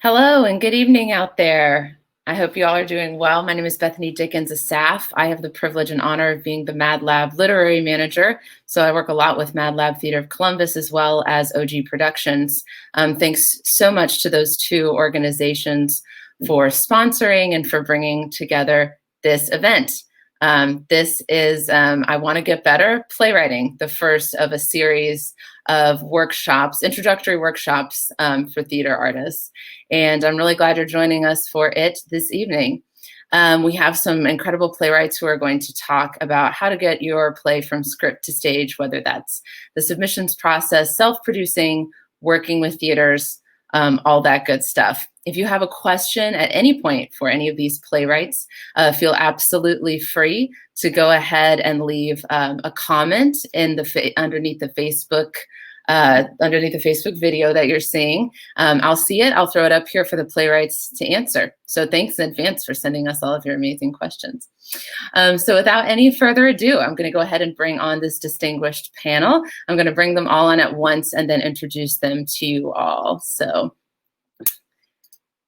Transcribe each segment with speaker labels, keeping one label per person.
Speaker 1: Hello and good evening out there. I hope you all are doing well. My name is Bethany Dickens, a staff. I have the privilege and honor of being the MadLab literary manager. So I work a lot with MadLab Theater of Columbus as well as OG Productions. Thanks so much to those two organizations for sponsoring and for bringing together this event. This is I Want to Get Better Playwriting, the first of a series of workshops, introductory workshops for theater artists. And I'm really glad you're joining us for it this evening. We have some incredible playwrights who are going to talk about how to get your play from script to stage, whether that's the submissions process, self-producing, working with theaters, all that good stuff. If you have a question at any point for any of these playwrights, feel absolutely free to go ahead and leave a comment in the underneath the Facebook video that you're seeing. I'll see it. I'll throw it up here for the playwrights to answer. So thanks in advance for sending us all of your amazing questions. So without any further ado, I'm going to go ahead and bring on this distinguished panel. I'm going to bring them all on at once and then introduce them to you all. So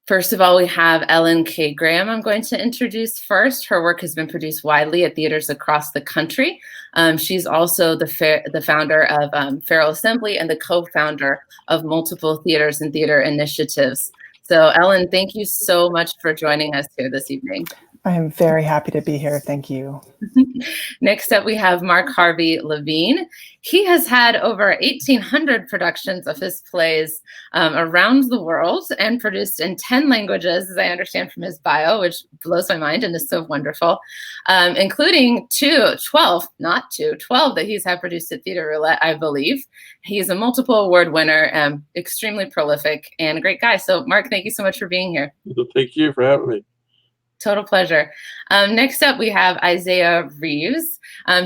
Speaker 1: first of all, we have Ellen K. Graham I'm going to introduce first. Her work has been produced widely at theaters across the country. She's also the founder of Feral Assembly and the co-founder of multiple theaters and theater initiatives. So Ellen, thank you so much for joining us here this evening.
Speaker 2: I am very happy to be here. Thank you.
Speaker 1: Next up, we have Mark Harvey Levine. He has had over 1,800 productions of his plays around the world and produced in 10 languages, as I understand from his bio, which blows my mind and is so wonderful, including 12 that he's had produced at Theater Roulette, I believe. He's a multiple award winner, extremely prolific, and a great guy. So Mark, thank you so much for being here.
Speaker 3: Thank you for having me.
Speaker 1: Total pleasure. Next up, we have Isaiah Reaves.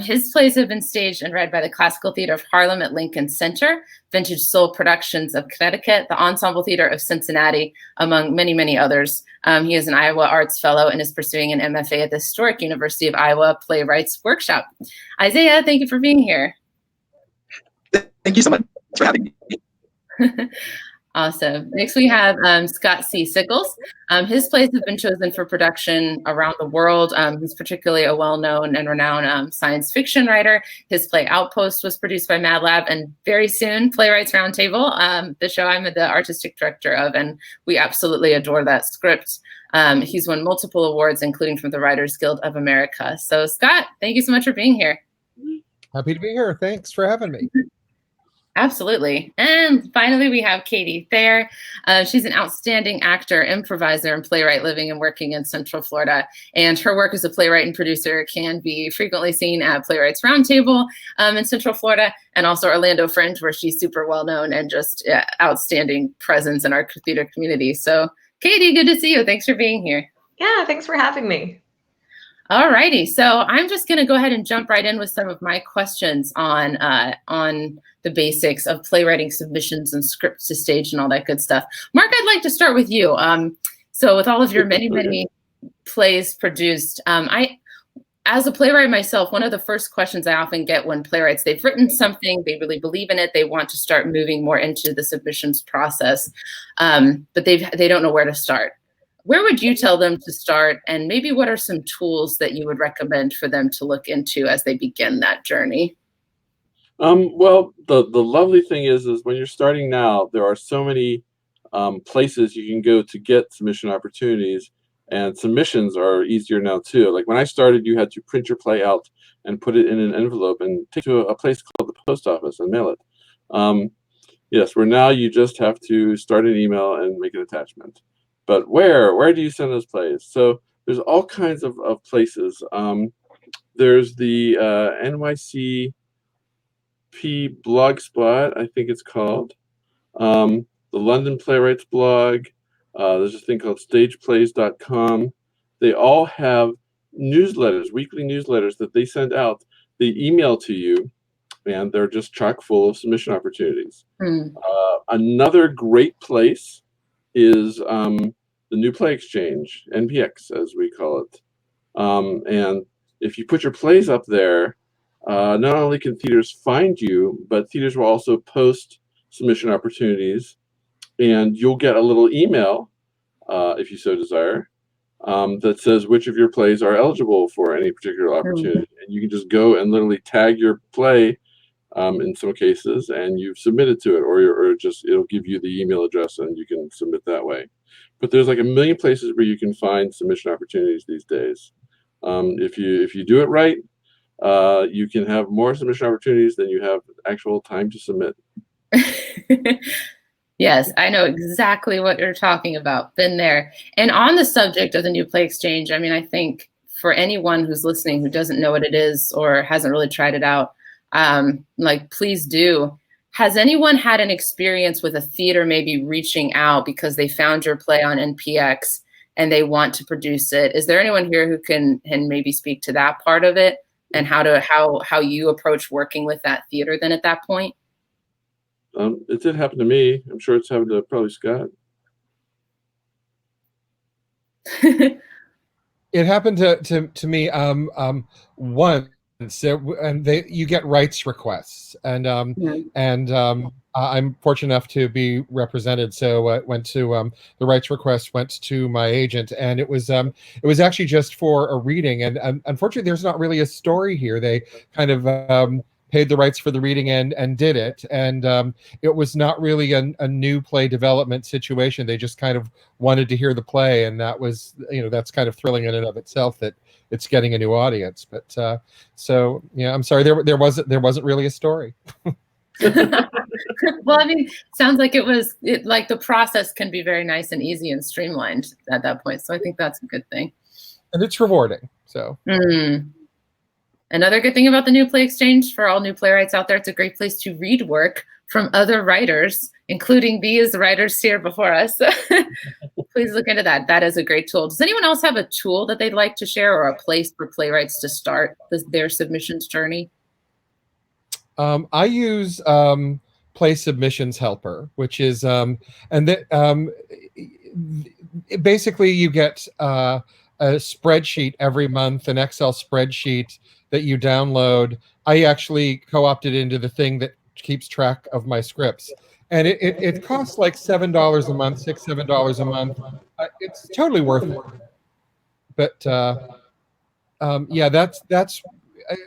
Speaker 1: His plays have been staged and read by the Classical Theater of Harlem at Lincoln Center, Vintage Soul Productions of Connecticut, the Ensemble Theater of Cincinnati, among many, many others. He is an Iowa Arts Fellow and is pursuing an MFA at the Historic University of Iowa Playwrights Workshop. Isaiah, thank you for being here.
Speaker 4: Thank you so much for having me.
Speaker 1: Awesome. Next, we have Scott C. Sickles. His plays have been chosen for production around the world. He's particularly a well-known and renowned science fiction writer. His play Outpost was produced by MadLab, and very soon, Playwrights Roundtable, the show I'm the artistic director of, and we absolutely adore that script. He's won multiple awards, including from the Writers Guild of America. So, Scott, thank you so much for being here.
Speaker 5: Happy to be here. Thanks for having me.
Speaker 1: Absolutely. And finally, we have Katie Thayer. She's an outstanding actor, improviser, and playwright living and working in Central Florida. And her work as a playwright and producer can be frequently seen at Playwrights Roundtable in Central Florida, and also Orlando Fringe, where she's super well known and just outstanding presence in our theater community. So Katie, good to see you. Thanks for being here.
Speaker 6: Yeah, thanks for having me.
Speaker 1: All righty. So I'm just going to go ahead and jump right in with some of my questions on the basics of playwriting submissions and scripts to stage and all that good stuff. Mark, I'd like to start with you. So with all of your many, many plays produced, as a playwright myself, one of the first questions I often get when playwrights, they've written something, they really believe in it, they want to start moving more into the submissions process, but they don't know where to start. Where would you tell them to start, and maybe what are some tools that you would recommend for them to look into as they begin that journey?
Speaker 3: Well, the lovely thing is when you're starting now, there are so many places you can go to get submission opportunities, and submissions are easier now too. Like when I started, you had to print your play out and put it in an envelope and take it to a place called the post office and mail it. Yes, where now you just have to start an email and make an attachment. But where do you send those plays? So there's all kinds of places. There's the NYCP Blogspot, I think it's called. The London Playwrights blog. There's a thing called stageplays.com. They all have newsletters, weekly newsletters that they send out. They email to you, and they're just chock full of submission opportunities. Another great place is the New Play Exchange, NPX as we call it. And if you put your plays up there, not only can theaters find you, but theaters will also post submission opportunities, and you'll get a little email if you so desire, that says which of your plays are eligible for any particular opportunity. And you can just go and literally tag your play in some cases, and you've submitted to it, or just it'll give you the email address and you can submit that way. But there's like a million places where you can find submission opportunities these days. If you do it right, you can have more submission opportunities than you have actual time to submit.
Speaker 1: Yes, I know exactly what you're talking about. Been there. And on the subject of the New Play Exchange, I mean, I think for anyone who's listening who doesn't know what it is or hasn't really tried it out, like, please do. Has anyone had an experience with a theater maybe reaching out because they found your play on NPX and they want to produce it? Is there anyone here who can maybe speak to that part of it and how you approach working with that theater then at that point?
Speaker 3: It did happen to me. I'm sure it's happened to probably Scott.
Speaker 5: It happened to me once. And you get rights requests, and I'm fortunate enough to be represented. So it went to the rights request went to my agent, and it was actually just for a reading. And unfortunately, there's not really a story here. They kind of paid the rights for the reading and did it, and it was not really a new play development situation. They just kind of wanted to hear the play, and that was, that's kind of thrilling in and of itself that it's getting a new audience. But so yeah, I'm sorry, there wasn't really a story.
Speaker 1: Well, I mean, sounds like like the process can be very nice and easy and streamlined at that point. So I think that's a good thing.
Speaker 5: And it's rewarding. So.
Speaker 1: Another good thing about the New Play Exchange, for all new playwrights out there, it's a great place to read work from other writers, including these writers here before us. Please look into that. That is a great tool. Does anyone else have a tool that they'd like to share, or a place for playwrights to start their submissions journey?
Speaker 5: I use Play Submissions Helper, which is, basically you get a spreadsheet every month, an Excel spreadsheet that you download. I actually co-opted into the thing that keeps track of my scripts. And it costs like $7 a month, $7 a month. It's totally worth it. But yeah, that's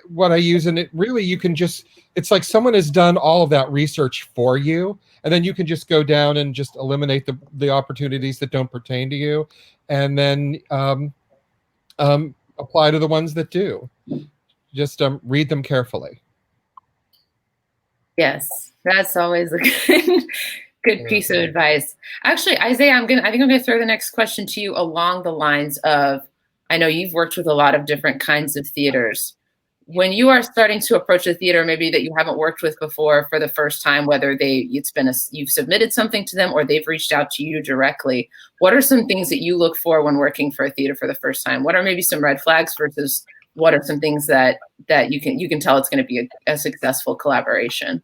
Speaker 5: what I use. And it really, you can just, it's like someone has done all of that research for you. And then you can just go down and just eliminate the opportunities that don't pertain to you. And then apply to the ones that do. Just read them carefully.
Speaker 1: Yes, that's always a good piece of advice. Actually, Isaiah, I think I'm going to throw the next question to you along the lines of, I know you've worked with a lot of different kinds of theaters. When you are starting to approach a theater maybe that you haven't worked with before for the first time, whether you've submitted something to them or they've reached out to you directly, what are some things that you look for when working for a theater for the first time? What are maybe some red flags versus what are some things that you can tell it's going to be a successful collaboration?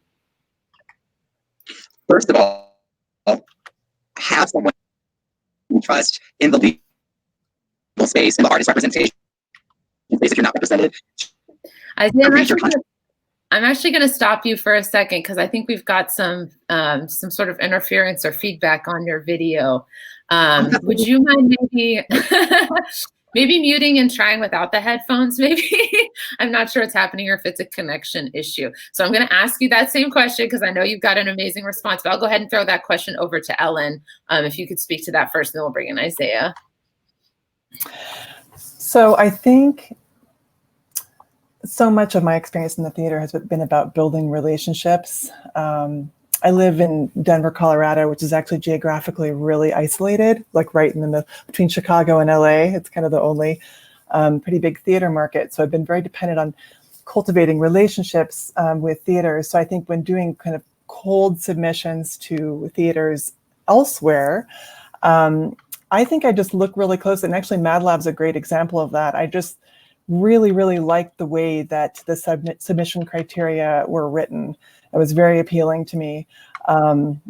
Speaker 4: First of all, have someone you trust in the legal space, in the artist representation space if you're not represented.
Speaker 1: Isaiah, I'm actually going to stop you for a second because I think we've got some sort of interference or feedback on your video. Would you mind maybe muting and trying without the headphones, maybe? I'm not sure what's happening or if it's a connection issue. So I'm going to ask you that same question because I know you've got an amazing response, but I'll go ahead and throw that question over to Ellen. If you could speak to that first, then we'll bring in Isaiah.
Speaker 2: So I think so much of my experience in the theater has been about building relationships. I live in Denver, Colorado, which is actually geographically really isolated, like right in the middle between Chicago and LA. It's kind of the only pretty big theater market. So I've been very dependent on cultivating relationships with theaters. So I think when doing kind of cold submissions to theaters elsewhere, I think I just look really close. And actually MadLab's a great example of that. I just really, really liked the way that the submission criteria were written. It was very appealing to me. And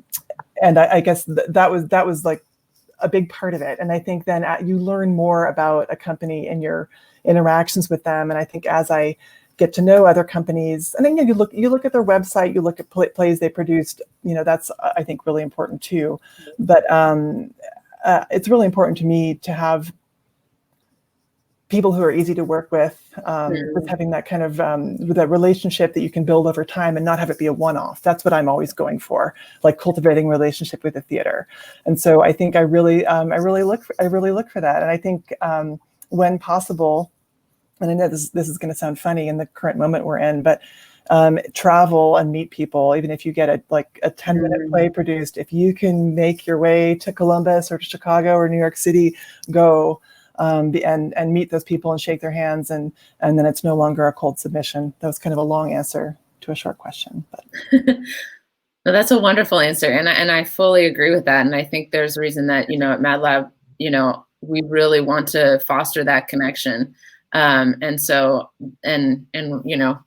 Speaker 2: I guess that was like a big part of it. And I think then you learn more about a company and your interactions with them. And I think as I get to know other companies, and then you look at their website, you look at plays they produced, that's I think really important too. But it's really important to me to have people who are easy to work with, just having that kind of that relationship that you can build over time and not have it be a one-off. That's what I'm always going for, like cultivating relationship with the theater. And so I think I really look for that. And I think when possible, and I know this is going to sound funny in the current moment we're in, but travel and meet people, even if you get a 10-minute play produced, if you can make your way to Columbus or to Chicago or New York City, go. And meet those people and shake their hands, and then it's no longer a cold submission. That was kind of a long answer to a short question. But.
Speaker 1: No, that's a wonderful answer, and I fully agree with that. And I think there's a reason that, at MadLab, we really want to foster that connection. And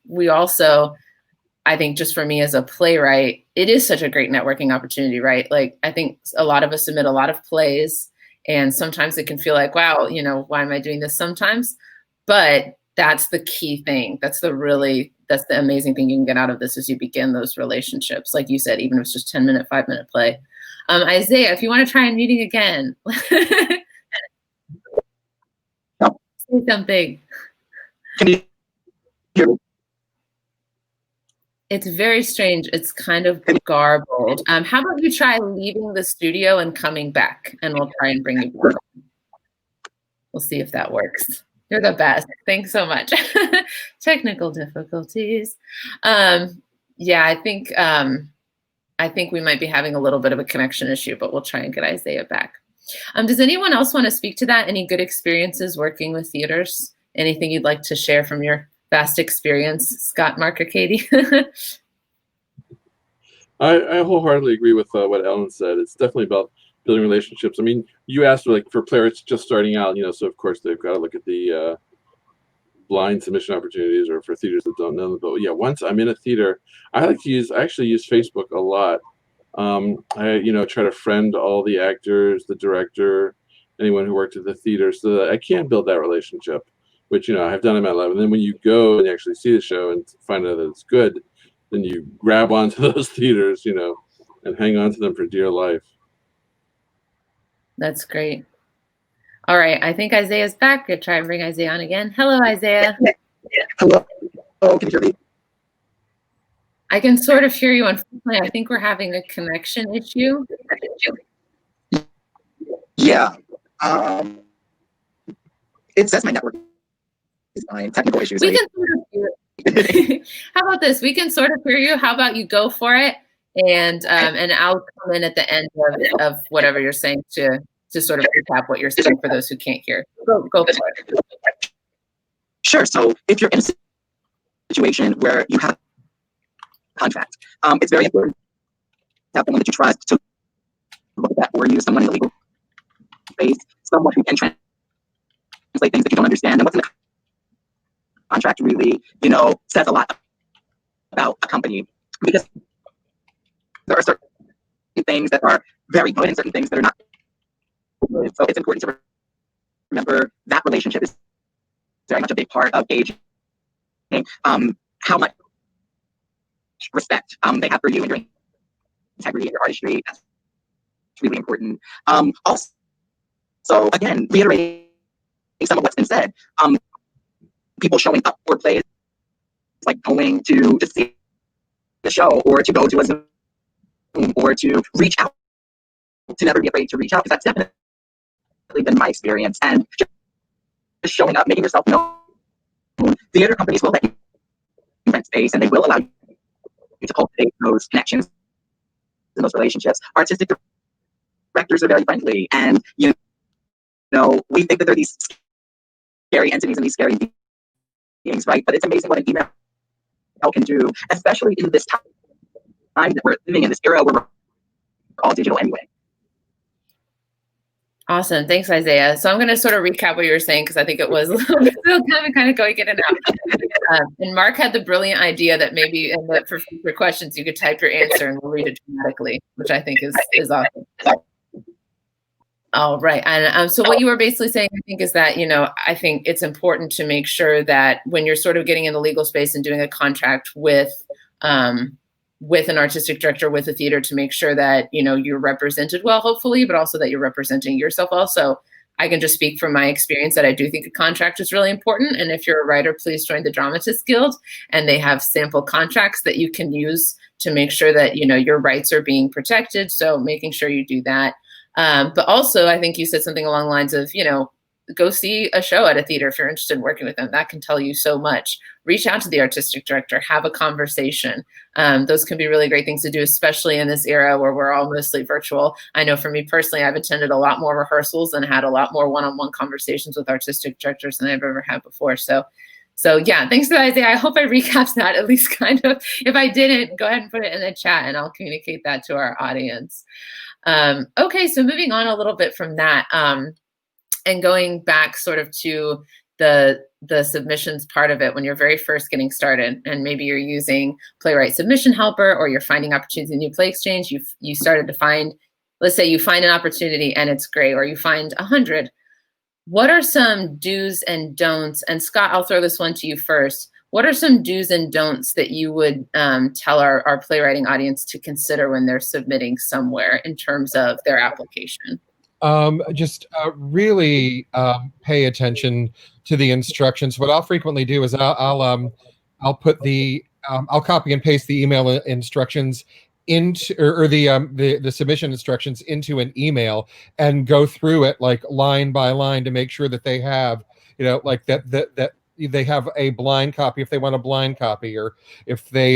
Speaker 1: we also, I think, just for me as a playwright, it is such a great networking opportunity, right? Like, I think a lot of us submit a lot of plays. And sometimes it can feel like, wow, why am I doing this sometimes? But that's the key thing. That's the amazing thing you can get out of this is you begin those relationships. Like you said, even if it's just 10-minute, 5-minute play. Isaiah, if you want to try and meeting again, say something.
Speaker 4: Can you hear me?
Speaker 1: It's very strange. It's kind of garbled. How about you try leaving the studio and coming back, and we'll try and bring you back. We'll see if that works. You're the best. Thanks so much. Technical difficulties. Yeah, I think we might be having a little bit of a connection issue, but we'll try and get Isaiah back. Does anyone else want to speak to that? Any good experiences working with theaters? Anything you'd like to share from your vast experience, Scott, Mark, or Katie?
Speaker 3: I wholeheartedly agree with what Ellen said. It's definitely about building relationships. I mean, you asked for playwrights just starting out, so of course they've got to look at the blind submission opportunities, or for theaters that don't know them. But yeah, once I'm in a theater, I actually use Facebook a lot. I try to friend all the actors, the director, anyone who worked at the theater, so that I can build that relationship, which I've done in MadLab. And then when you go and you actually see the show and find out that it's good, then you grab onto those theaters, and hang on to them for dear life.
Speaker 1: That's great. All right, I think Isaiah's back. We'll try and bring Isaiah on again. Hello, Isaiah.
Speaker 4: Hello. Oh, can you hear me?
Speaker 1: I can sort of hear you. Unfortunately, I think we're having a connection issue.
Speaker 4: Yeah. It says my network is fine. Technical issues.
Speaker 1: We can sort of hear it. How about this? We can sort of hear you. How about you go for it, and I'll come in at the end of whatever you're saying to sort of recap what you're saying for those who can't hear. Go for it.
Speaker 4: Sure. So if you're in a situation where you have a contract, it's very important to have someone that you trust to look at that for you, someone in the legal space, someone who can translate things that you don't understand. And what's in the contract really, says a lot about a company, because there are certain things that are very good and certain things that are not good. So it's important to remember that relationship is very much a big part of gauging how much respect they have for you and your integrity and your artistry. That's really important. Also, again, reiterating some of what's been said, people showing up for plays, like going to see the show, or to go to a Zoom, or to reach out, to never be afraid to reach out, because that's definitely been my experience. And just showing up, making yourself known. Theater companies will let you rent space, and they will allow you to cultivate those connections and those relationships. Artistic directors are very friendly, and we think that they're these scary entities and these scary beings, right? But it's amazing what an email can do, especially in this time that we're living in, this era where we're all digital anyway.
Speaker 1: Awesome. Thanks, Isaiah. So I'm going to sort of recap what you were saying, because I think it was still kind of going in and out. And Mark had the brilliant idea that maybe for future questions, you could type your answer and we'll read it dramatically, which I think is awesome. All right. And so what you were basically saying, I think, is that, I think it's important to make sure that when you're sort of getting in the legal space and doing a contract with with an artistic director, with a theater, to make sure that, you know, you're represented well, hopefully, but also that you're representing yourself well. So I can just speak from my experience that I do think a contract is really important. And if you're a writer, please join the Dramatists Guild, and they have sample contracts that you can use to make sure that, you know, your rights are being protected. So making sure you do that. But also, I think you said something along the lines of, you know, go see a show at a theater if you're interested in working with them. That can tell you so much. Reach out to the artistic director, have a conversation. Those can be really great things to do, especially in this era where we're all mostly virtual. I know for me personally, I've attended a lot more rehearsals and had a lot more one-on-one conversations with artistic directors than I've ever had before. So yeah, thanks for that, Isaiah. I hope I recapped that at least kind of. If I didn't, go ahead and put it in the chat and I'll communicate that to our audience. Okay, so moving on a little bit from that, and going back sort of to the submissions part of it when you're very first getting started, and maybe you're using Playwright Submission Helper, or you're finding opportunities in New Play Exchange. You started to find, let's say you find an opportunity and it's great, or you find 100. What are some do's and don'ts? And Scott, I'll throw this one to you first. What are some do's and don'ts that you would tell our playwriting audience to consider when they're submitting somewhere in terms of their application?
Speaker 5: Just really pay attention to the instructions. What I'll frequently do is I'll put I'll copy and paste the email instructions into or the submission instructions into an email and go through it like line by line to make sure that they have, you know, like that they have a blind copy if they want a blind copy, or if they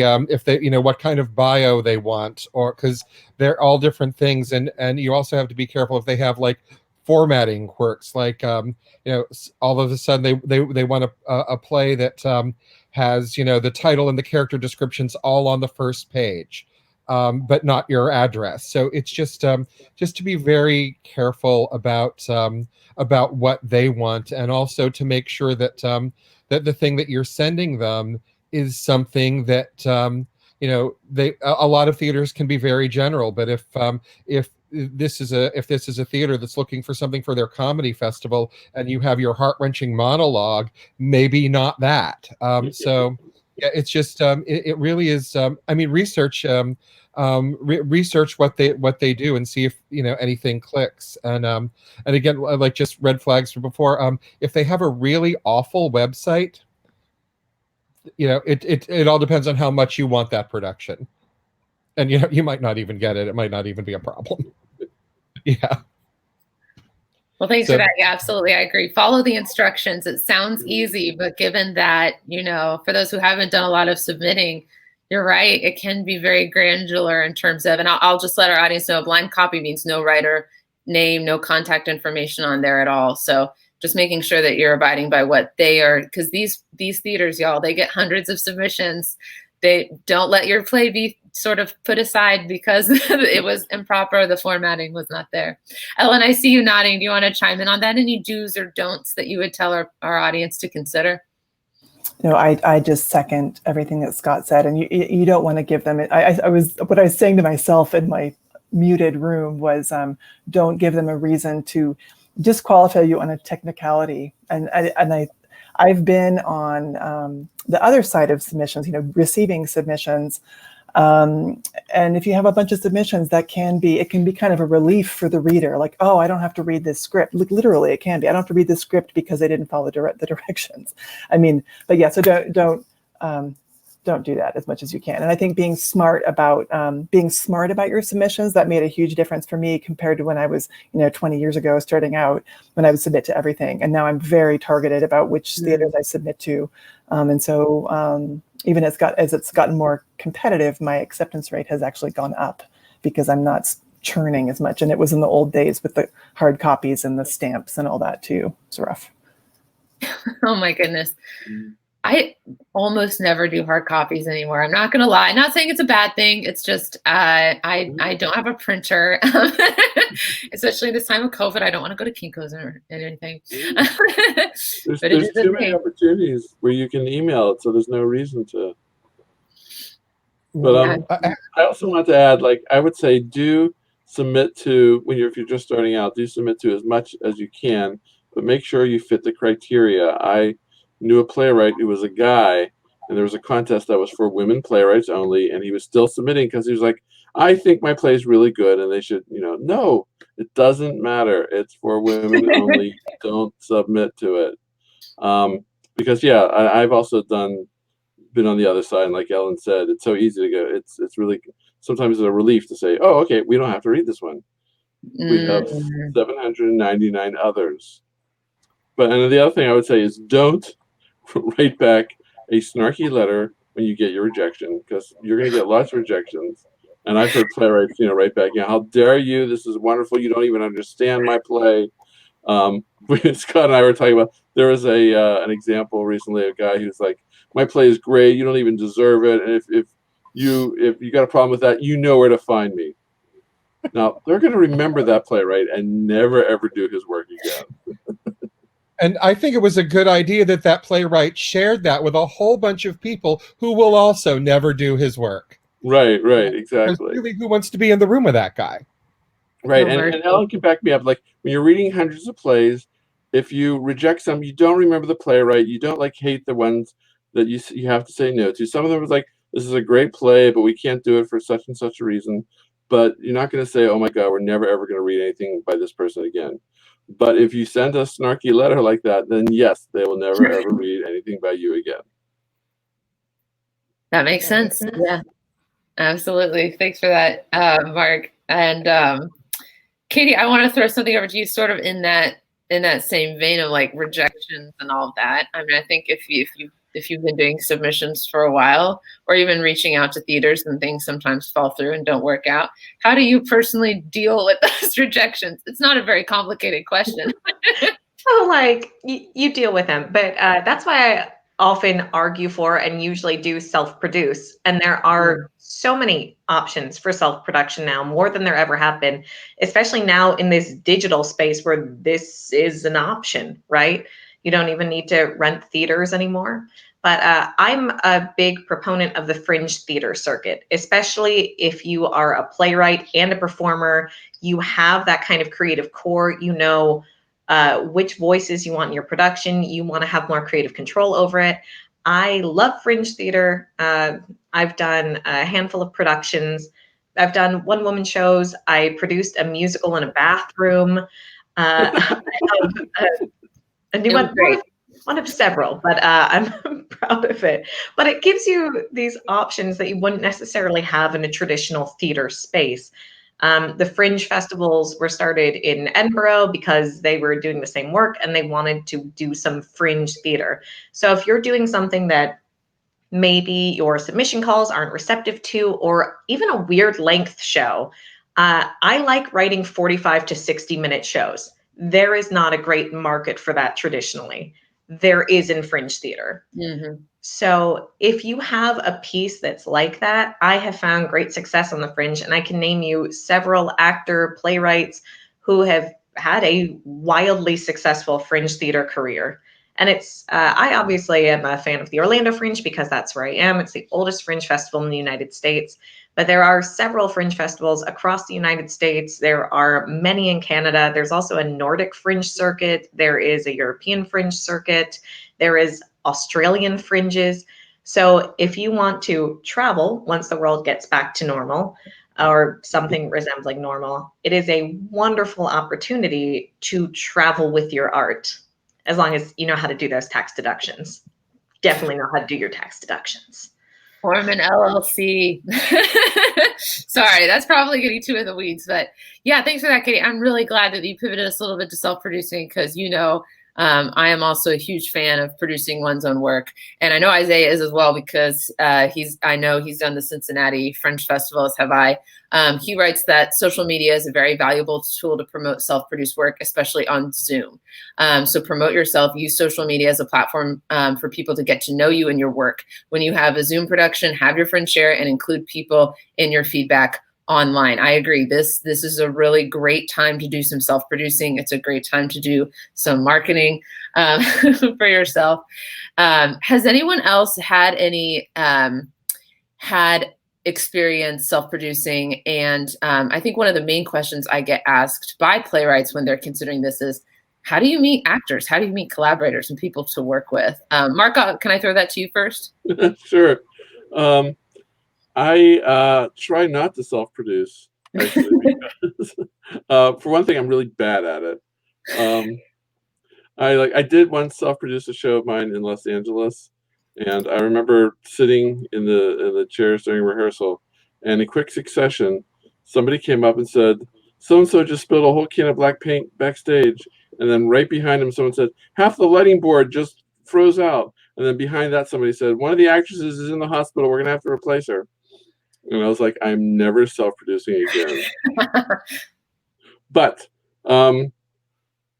Speaker 5: you know, what kind of bio they want, or because they're all different things. And you also have to be careful if they have like formatting quirks, like you know, all of a sudden they want a play that has, you know, the title and the character descriptions all on the first page, but not your address. So it's just to be very careful about what they want, and also to make sure that that the thing that you're sending them is something that you know, a lot of theaters can be very general, but if this is a theater that's looking for something for their comedy festival and you have your heart-wrenching monologue, maybe not that. So yeah, it's just it really is. I mean, research what they do and see if, you know, anything clicks. And again, like just red flags from before. If they have a really awful website, you know, it all depends on how much you want that production, and you know, you might not even get it. It might not even be a problem. Yeah.
Speaker 1: Well, thanks for that. Yeah, absolutely. I agree. Follow the instructions. It sounds easy, but given that, you know, for those who haven't done a lot of submitting, you're right. It can be very granular in terms of, and I'll just let our audience know, a blind copy means no writer name, no contact information on there at all. So just making sure that you're abiding by what they are, because these theaters, y'all, they get hundreds of submissions. They don't let your play be sort of put aside because it was improper, the formatting was not there. Ellen, I see you nodding. Do you want to chime in on that? Any do's or don'ts that you would tell our audience to consider?
Speaker 2: You know, I just second everything that Scott said, and you don't want to give them it. What I was saying to myself in my muted room was, don't give them a reason to disqualify you on a technicality. And I've been on the other side of submissions, you know, receiving submissions. And if you have a bunch of submissions, it can be kind of a relief for the reader. Like, oh, I don't have to read this script. Literally, it can be. I don't have to read this script because they didn't follow the directions. I mean, but yeah, so don't do that as much as you can. And I think being smart about your submissions, that made a huge difference for me compared to when I was, you know, 20 years ago starting out, when I would submit to everything. And now I'm very targeted about which theaters I submit to. And so even as it's gotten more competitive, my acceptance rate has actually gone up because I'm not churning as much. And it was in the old days with the hard copies and the stamps and all that too. It's rough.
Speaker 1: Oh my goodness. I almost never do hard copies anymore. I'm not going to lie. I'm not saying it's a bad thing. It's just I don't have a printer, especially this time of COVID. I don't want to go to Kinko's or anything.
Speaker 3: There's too many opportunities where you can email it, so there's no reason to. But I also want to add, like, I would say, do submit to, if you're just starting out, do submit to as much as you can, but make sure you fit the criteria. I knew a playwright who was a guy and there was a contest that was for women playwrights only, and he was still submitting because he was like, I think my play is really good, and they should, no, it doesn't matter. It's for women only. Don't submit to it. Because yeah, I've also been on the other side, and like Ellen said, it's so easy to go. It's really sometimes a relief to say, oh, okay, we don't have to read this one. We have 799 others. And the other thing I would say is don't write back a snarky letter when you get your rejection, because you're going to get lots of rejections. And I've heard playwrights, write back, how dare you? This is wonderful. You don't even understand my play. Scott and I were talking about, there was an example recently, a guy who's like, my play is great. You don't even deserve it. And if you got a problem with that, you know where to find me. Now they're going to remember that playwright and never ever do his work again.
Speaker 5: And I think it was a good idea that playwright shared that with a whole bunch of people who will also never do his work.
Speaker 3: Right, exactly.
Speaker 5: Really, who wants to be in the room with that guy?
Speaker 3: Right, and Ellen can back me up. Like when you're reading hundreds of plays, if you reject some, you don't remember the playwright. You don't hate the ones that you have to say no to. Some of them was like, this is a great play, but we can't do it for such and such a reason. But you're not going to say, oh my God, we're never ever going to read anything by this person again. But if you send a snarky letter like that, then yes, they will never ever read anything by you again.
Speaker 1: That makes sense. Yeah, absolutely. Thanks for that, Mark. And Katie, I want to throw something over to you, sort of in that same vein of rejections and all of that. I mean, I think if you've been doing submissions for a while, or even reaching out to theaters, and things sometimes fall through and don't work out, how do you personally deal with those rejections? It's not a very complicated question.
Speaker 6: So you deal with them, but that's why I often argue for and usually do self-produce. And there are so many options for self-production now, more than there ever have been, especially now in this digital space where this is an option, right? You don't even need to rent theaters anymore. But I'm a big proponent of the fringe theater circuit, especially if you are a playwright and a performer. You have that kind of creative core, which voices you want in your production. You want to have more creative control over it. I love fringe theater. I've done a handful of productions. I've done one-woman shows. I produced a musical in a bathroom. I have a new one of several, but I'm proud of it. But it gives you these options that you wouldn't necessarily have in a traditional theater space. The fringe festivals were started in Edinburgh because they were doing the same work and they wanted to do some fringe theater. So if you're doing something that maybe your submission calls aren't receptive to, or even a weird length show, I like writing 45 to 60-minute shows. There is not a great market for that traditionally. There is in fringe theater.
Speaker 1: Mm-hmm.
Speaker 6: So if you have a piece that's like that, I have found great success on the fringe, and I can name you several actor playwrights who have had a wildly successful fringe theater career. And I obviously am a fan of the Orlando Fringe because that's where I am. It's the oldest fringe festival in the United States, but there are several fringe festivals across the United States. There are many in Canada. There's also a Nordic fringe circuit. There is a European fringe circuit. There is Australian fringes. So if you want to travel once the world gets back to normal, or something resembling normal, it is a wonderful opportunity to travel with your art, as long as you know how to do those tax deductions. Definitely know how to do your tax deductions.
Speaker 1: Form an LLC. Sorry, that's probably getting too in the weeds, but yeah, thanks for that, Katie. I'm really glad that you pivoted us a little bit to self-producing, because I am also a huge fan of producing one's own work, and I know Isaiah is as well, because I know he's done the Cincinnati Fringe Festival, as have I. He writes that social media is a very valuable tool to promote self-produced work, especially on Zoom. So promote yourself, use social media as a platform for people to get to know you and your work. When you have a Zoom production, have your friends share and include people in your feedback online. I agree. This is a really great time to do some self-producing. It's a great time to do some marketing for yourself. Has anyone else had experience self-producing? And I think one of the main questions I get asked by playwrights when they're considering this is, how do you meet actors? How do you meet collaborators and people to work with? Mark, can I throw that to you first?
Speaker 3: Sure. I try not to self-produce, actually, because for one thing, I'm really bad at it. I did once self-produce a show of mine in Los Angeles, and I remember sitting in the chairs during rehearsal, and in quick succession, somebody came up and said, "So and so just spilled a whole can of black paint backstage," and then right behind him, someone said, "Half the lighting board just froze out," and then behind that, somebody said, "One of the actresses is in the hospital. We're gonna have to replace her." And I was like, "I'm never self-producing again." But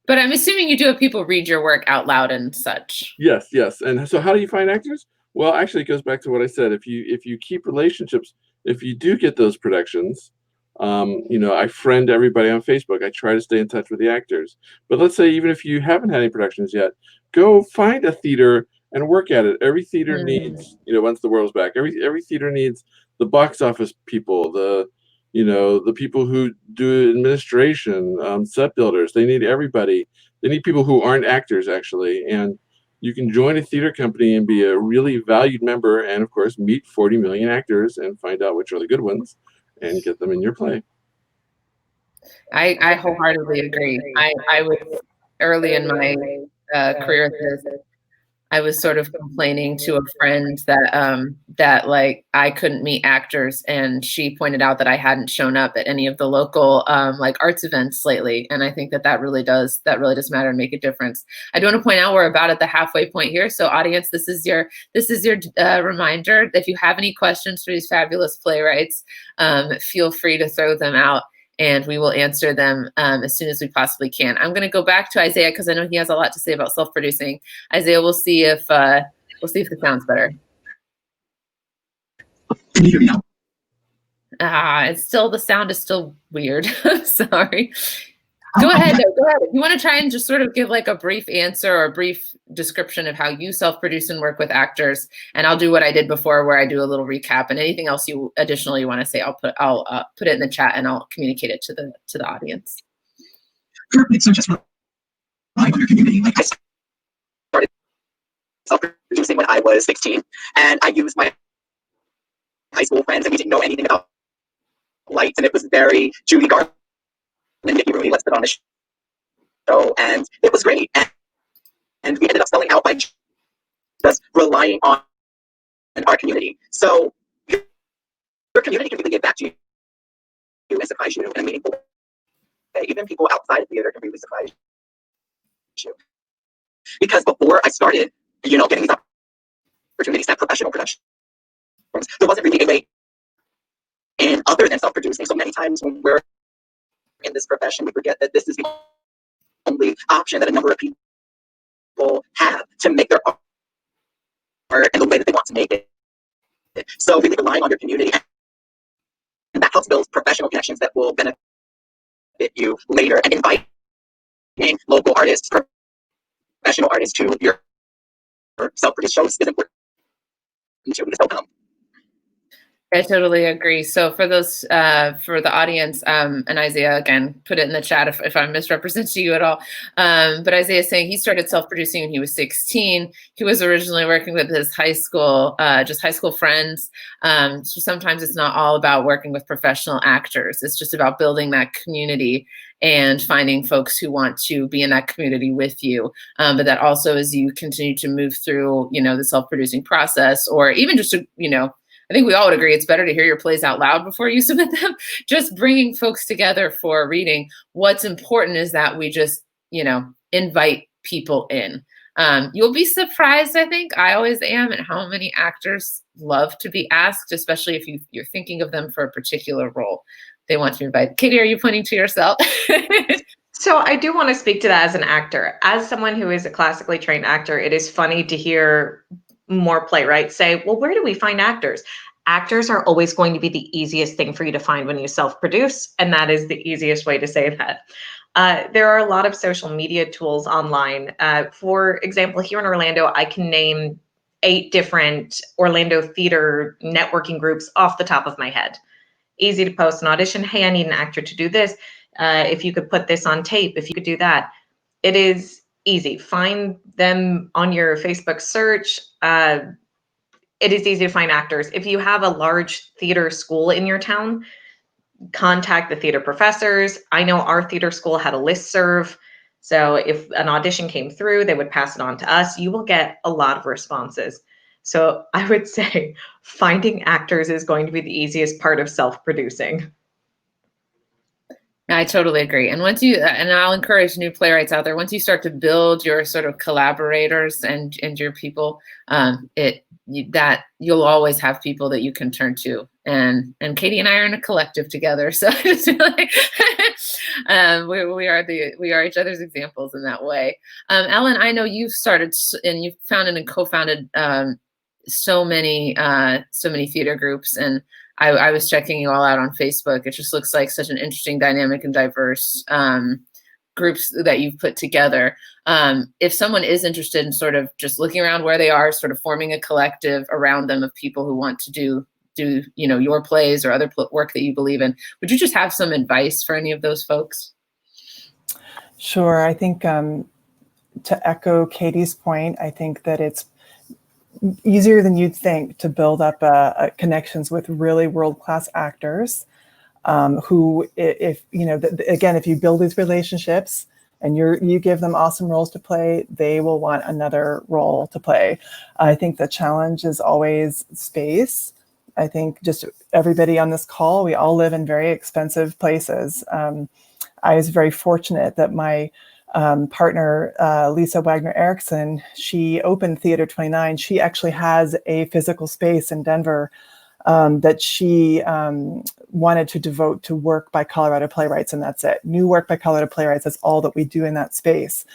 Speaker 1: But I'm assuming you do have people read your work out loud and such.
Speaker 3: yes, yes. And so how do you find actors? Well, actually, it goes back to what I said. If you keep relationships, if you do get those productions, I friend everybody on Facebook. I try to stay in touch with the actors. But let's say even if you haven't had any productions yet, go find a theater and work at it. Every theater needs, once the world's back, every theater needs the box office people, the people who do administration, set builders. They need everybody. They need people who aren't actors, actually. And you can join a theater company and be a really valued member, and of course meet 40 million actors and find out which are the good ones and get them in your play.
Speaker 1: I wholeheartedly agree. I was early in my career at this, I was sort of complaining to a friend that like I couldn't meet actors, and she pointed out that I hadn't shown up at any of the local like arts events lately, and I think that really does matter and make a difference. I do want to point out we're about at the halfway point here, so audience, this is your reminder. If you have any questions for these fabulous playwrights, feel free to throw them out, and we will answer them as soon as we possibly can. I'm going to go back to Isaiah because I know he has a lot to say about self-producing. Isaiah, we'll see if the sound's better.
Speaker 4: Can you hear me now?
Speaker 1: The sound is still weird. Sorry. Go ahead. If you want to try and just sort of give like a brief answer or a brief description of how you self-produce and work with actors, and I'll do what I did before where I do a little recap, and anything else you additionally want to say, I'll put it in the chat and I'll communicate it to the audience.
Speaker 4: Perfect. So just relying on your community. Like I started self-producing when I was 16, and I used my high school friends, and we didn't know anything about lights, and it was very Judy Garland and Mickey Rooney, let's put on a show, and it was great. And we ended up selling out by just relying on our community. So your community can really give back to you and surprise you in a meaningful way. Even people outside of theater can really surprise you. Because before I started, getting these opportunities at professional productions, there wasn't really a way in other than self-producing. So many times when we're in this profession, we forget that this is the only option that a number of people have to make their art in the way that they want to make it. So really relying on your community, and that helps build professional connections that will benefit you later, and inviting local artists, professional artists to your self-produced shows is important too, because they'll come.
Speaker 1: I totally agree. So for those, for the audience, and Isaiah, again, put it in the chat if I'm misrepresenting you at all. But Isaiah is saying he started self-producing when he was 16. He was originally working with his high school friends. So sometimes it's not all about working with professional actors. It's just about building that community and finding folks who want to be in that community with you. But that also, as you continue to move through, the self-producing process, or even just to, I think we all would agree it's better to hear your plays out loud before you submit them. Just bringing folks together for a reading. What's important is that we just, invite people in. You'll be surprised, I think, I always am, at how many actors love to be asked, especially if you're thinking of them for a particular role they want to invite. Katie, are you pointing to yourself?
Speaker 6: So I do want to speak to that as an actor. As someone who is a classically trained actor, it is funny to hear more playwrights say, well, where do we find actors? Actors are always going to be the easiest thing for you to find when you self-produce, and that is the easiest way to say that. There are a lot of social media tools online. For example, here in Orlando, I can name 8 different Orlando theater networking groups off the top of my head. Easy to post an audition. Hey, I need an actor to do this. If you could put this on tape, if you could do that. it is easy. Find them on your Facebook search. It is easy to find actors. If you have a large theater school in your town, contact the theater professors. I know our theater school had a listserv. So if an audition came through, they would pass it on to us. You will get a lot of responses. So I would say finding actors is going to be the easiest part of self-producing.
Speaker 1: I totally agree. And once you, and I'll encourage new playwrights out there, once you start to build your sort of collaborators and your people, that you'll always have people that you can turn to. And Katie and I are in a collective together, so it's really, we are each other's examples in that way. Ellen, I know you've started and you've founded and co-founded so many theater groups, and I was checking you all out on Facebook. It just looks like such an interesting, dynamic, and diverse groups that you've put together. If someone is interested in sort of just looking around where they are, sort of forming a collective around them of people who want to do your plays or other work that you believe in, would you just have some advice for any of those folks?
Speaker 2: Sure. I think to echo Katie's point, I think that it's easier than you'd think to build up connections with really world-class actors who, if you build these relationships and you give them awesome roles to play, they will want another role to play. I think the challenge is always space. I think just everybody on this call, we all live in very expensive places. I was very fortunate that my partner, Lisa Wagner Erickson, she opened Theater 29. She actually has a physical space in Denver that she wanted to devote to work by Colorado playwrights, and that's it. New work by Colorado playwrights, that's all that we do in that space.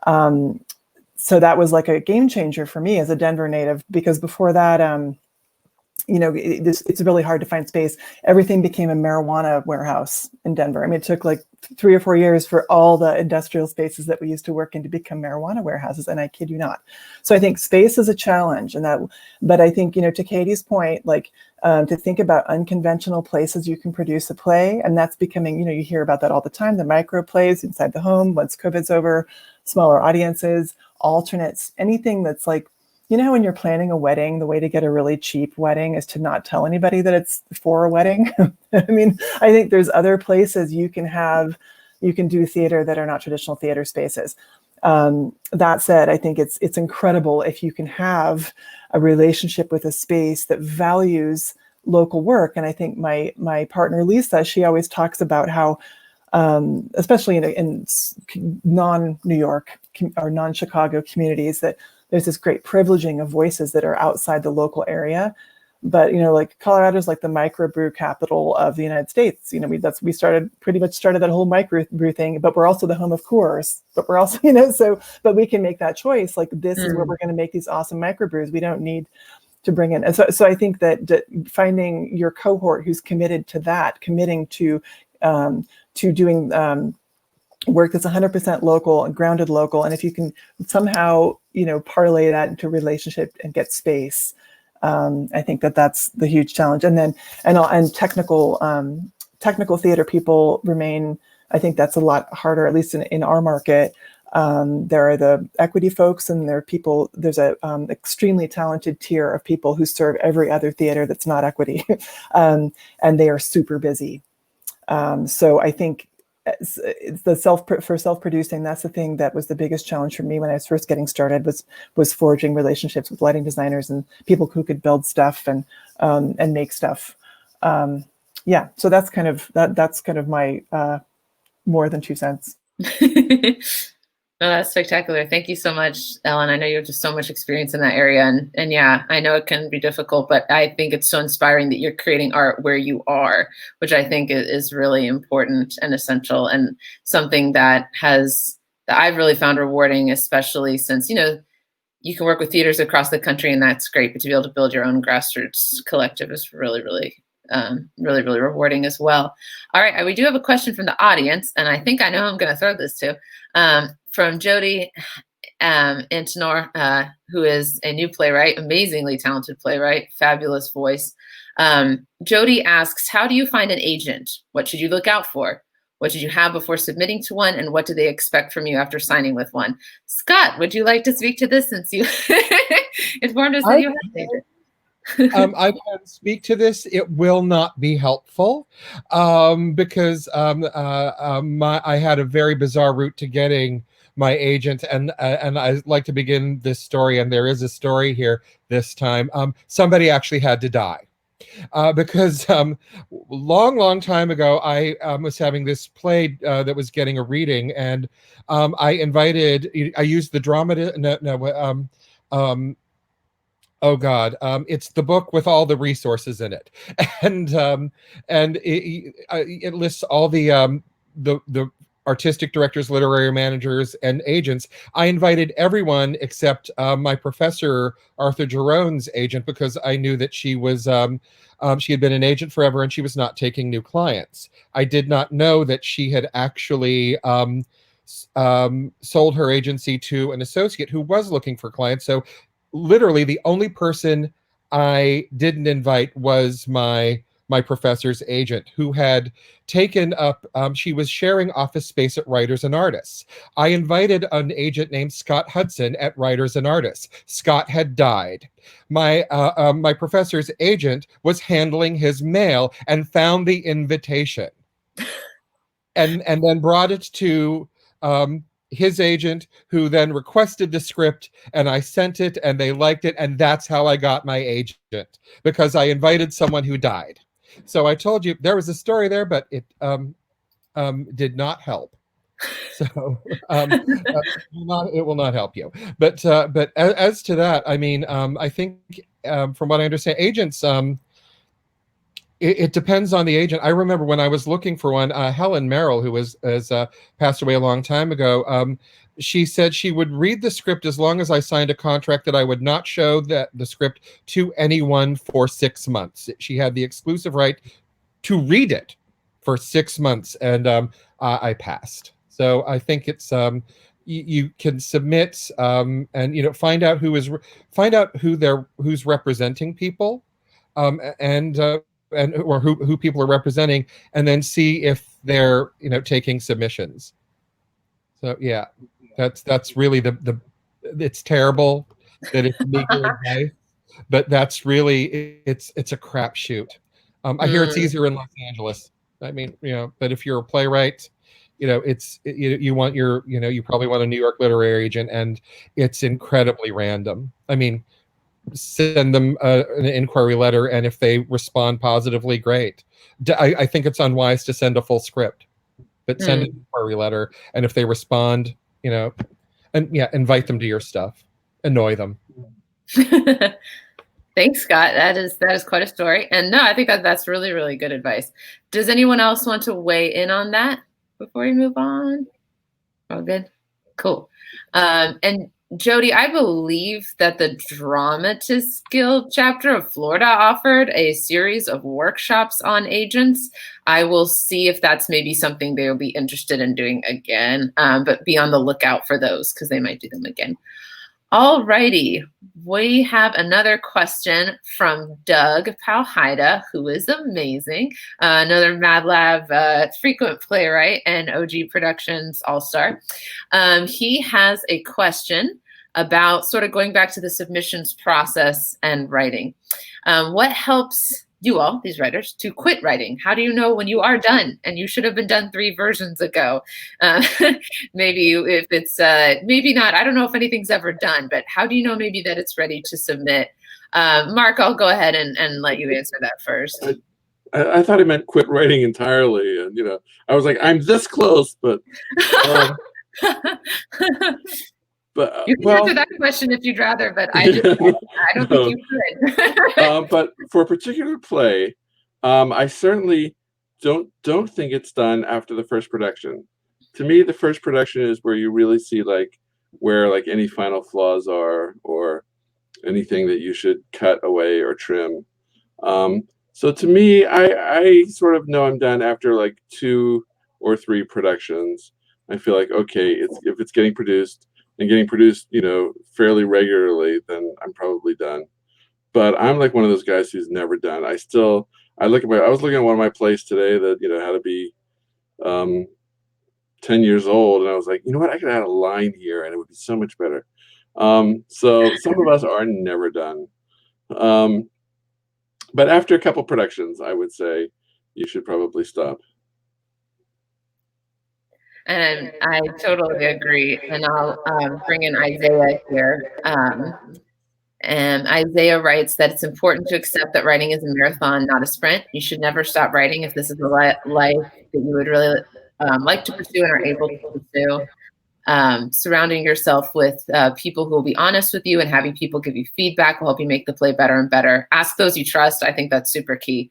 Speaker 2: So that was like a game changer for me as a Denver native, because before that, it's really hard to find space. Everything became a marijuana warehouse in Denver. I mean, it took like 3 or 4 years for all the industrial spaces that we used to work in to become marijuana warehouses, and I kid you not. So I think space is a challenge, but I think, to Katie's point, like to think about unconventional places you can produce a play, and that's becoming, you hear about that all the time, the micro plays inside the home, once COVID's over, smaller audiences, alternates, anything that's like, when you're planning a wedding, the way to get a really cheap wedding is to not tell anybody that it's for a wedding. I mean, I think there's other places you can do theater that are not traditional theater spaces. That said, I think it's incredible if you can have a relationship with a space that values local work. And I think my partner, Lisa, she always talks about how, especially in non-New York or non-Chicago communities, that there's this great privileging of voices that are outside the local area. But, like Colorado's like the microbrew capital of the United States. We pretty much started that whole microbrew thing, but we're also the home of Coors. But we're also, but we can make that choice. Like, this is where we're going to make these awesome microbrews. We don't need to bring in. And so I think that finding your cohort who's committed to that, committing to doing work that's 100% local and grounded local. And if you can somehow, parlay that into a relationship and get space, I think that's the huge challenge. And technical theater people remain, I think that's a lot harder, at least in our market. There are the equity folks, and there's a extremely talented tier of people who serve every other theater that's not equity. And they are super busy. So I think for self-producing, that's the thing that was the biggest challenge for me when I was first getting started, was forging relationships with lighting designers and people who could build stuff and make stuff. So that's kind of my more than 2 cents.
Speaker 1: No, that's spectacular. Thank you so much, Ellen. I know you have just so much experience in that area. And yeah, I know it can be difficult, but I think it's so inspiring that you're creating art where you are, which I think is really important and essential, and something that I've really found rewarding, especially since, you can work with theaters across the country, and that's great, but to be able to build your own grassroots collective is really, really, really, really rewarding as well. All right, we do have a question from the audience, and I think I know who I'm going to throw this to. From Jody Antinor, who is a new playwright, amazingly talented playwright, fabulous voice. Jody asks, how do you find an agent? What should you look out for? What did you have before submitting to one? And what do they expect from you after signing with one? Scott, would you like to speak to this since you informed us that you have an agent?
Speaker 5: I can speak to this. It will not be helpful because I had a very bizarre route to getting my agent, and I'd like to begin this story. And there is a story here this time. Somebody actually had to die. Because long time ago, I was having this play that was getting a reading, and I used the drama. Oh God, it's the book with all the resources in it, and it lists all the artistic directors, literary managers, and agents. I invited everyone except my professor, Arthur Gerone's agent, because I knew that she had been an agent forever and she was not taking new clients. I did not know that she had actually sold her agency to an associate who was looking for clients. So literally the only person I didn't invite was my professor's agent, who had taken up, she was sharing office space at Writers and Artists. I invited an agent named Scott Hudson at Writers and Artists. Scott had died. My professor's agent was handling his mail and found the invitation and then brought it to his agent, who then requested the script, and I sent it and they liked it. And that's how I got my agent, because I invited someone who died. So I told you there was a story there, but it did not help. So it will not help you. But as to that, I mean, I think from what I understand, agents, it depends on the agent. I remember when I was looking for one, Helen Merrill, who has passed away a long time ago, she said she would read the script as long as I signed a contract that I would not show the script to anyone for 6 months. She had the exclusive right to read it for 6 months, and I passed. So I think it's you can submit and find out who's representing people, or who people are representing, and then see if they're taking submissions. So yeah, that's really the it's terrible that it's legal advice, but that's really it's a crapshoot. I hear it's easier in Los Angeles. I mean, but if you're a playwright, you want you probably want a New York literary agent, and it's incredibly random. I mean, send them an inquiry letter, and if they respond positively, great. I think it's unwise to send a full script, but send an inquiry letter, and if they respond, invite them to your stuff, annoy them.
Speaker 1: Thanks, Scott. That is quite a story. And no, I think that's really, really good advice. Does anyone else want to weigh in on that before we move on? Oh, good. Cool. And Jody, I believe that the Dramatists Guild chapter of Florida offered a series of workshops on agents. I will see if that's maybe something they'll be interested in doing again, but be on the lookout for those because they might do them again. All righty, we have another question from Doug Palhaida, who is amazing, another MadLab frequent playwright and OG Productions all-star. He has a question about sort of going back to the submissions process and writing. What helps you all, these writers, to quit writing? How do you know when you are done and you should have been done 3 versions ago? Maybe if it's, maybe not, I don't know if anything's ever done, but how do you know maybe that it's ready to submit? Mark, I'll go ahead and let you answer that first.
Speaker 3: I thought he meant quit writing entirely. And, I was like, I'm this close, but. But,
Speaker 1: you can answer that question if you'd rather, but I don't think you could.
Speaker 3: But for a particular play, I certainly don't think it's done after the first production. To me, the first production is where you really see where any final flaws are, or anything that you should cut away or trim. So to me, I sort of know I'm done after 2 or 3 productions. I feel like, okay, if it's getting produced fairly regularly, then I'm probably done. But I'm one of those guys who's never done. I was looking at one of my plays today that had to be 10 years old, and I was like, you know what, I could add a line here and it would be so much better. So some of us are never done. But after a couple productions, I would say you should probably stop.
Speaker 1: And I totally agree. And I'll bring in Isaiah here. And Isaiah writes that it's important to accept that writing is a marathon, not a sprint. You should never stop writing if this is a life that you would really like to pursue and are able to pursue. Surrounding yourself with people who will be honest with you and having people give you feedback will help you make the play better and better. Ask those you trust. I think that's super key.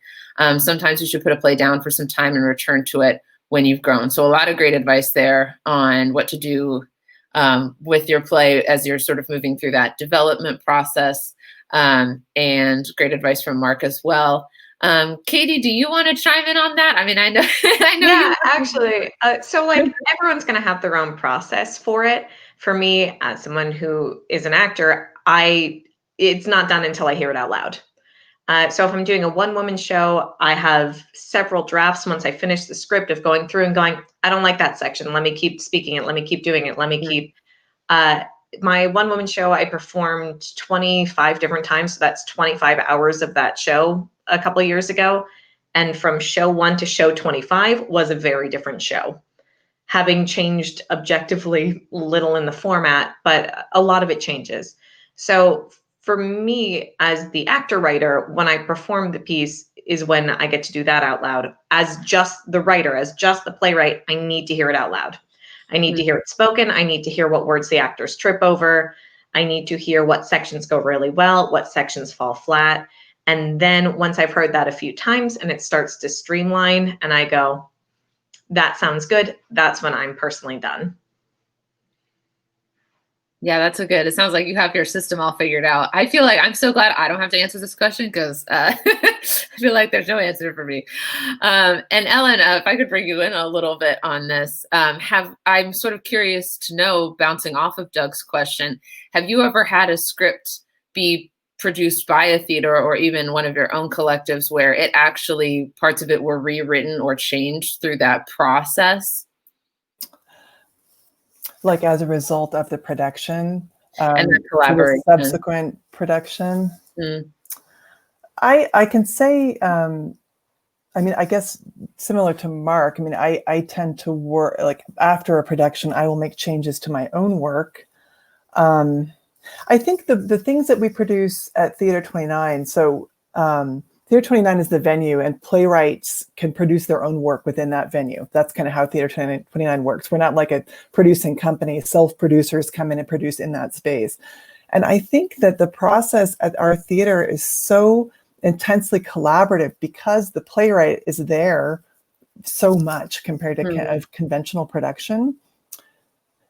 Speaker 1: Sometimes you should put a play down for some time and return to it when you've grown. So a lot of great advice there on what to do with your play as you're sort of moving through that development process, and great advice from Mark as well. Katie, do you want to chime in on that? I mean, I know.
Speaker 6: Yeah, actually. So like everyone's going to have their own process for it. For me, as someone who is an actor, it's not done until I hear it out loud. So if I'm doing a one-woman show, I have several drafts once I finish the script of going through and going, I don't like that section. Let me keep speaking it. Let me keep doing it. Let me keep. My one-woman show, I performed 25 different times. So that's 25 hours of that show a couple of years ago. And from show 1 to show 25 was a very different show, having changed objectively little in the format, but a lot of it changes. So for me, as the actor writer, when I perform the piece is when I get to do that out loud. As just the writer, as just the playwright, I need to hear it out loud. I need to hear it spoken. I need to hear what words the actors trip over. I need to hear what sections go really well, what sections fall flat. And then once I've heard that a few times and it starts to streamline and I go, that sounds good, that's when I'm personally done.
Speaker 1: Yeah, that's it sounds like you have your system all figured out. I feel like I'm so glad I don't have to answer this question because I feel like there's no answer for me. And Ellen, if I could bring you in a little bit on this, I'm sort of curious to know, bouncing off of Doug's question, have you ever had a script be produced by a theater or even one of your own collectives where it actually, parts of it were rewritten or changed through that process?
Speaker 2: Like as a result of the production
Speaker 1: and the collaboration,
Speaker 2: subsequent production. I can say, I mean, I guess similar to Mark, I mean, I tend to work, like after a production, I will make changes to my own work. I think the things that we produce at Theater 29, so Theater 29 is the venue and playwrights can produce their own work within that venue. That's kind of how Theater 29 works. We're not like a producing company. Self-producers come in and produce in that space. And I think that the process at our theater is so intensely collaborative because the playwright is there so much compared to kind of conventional production,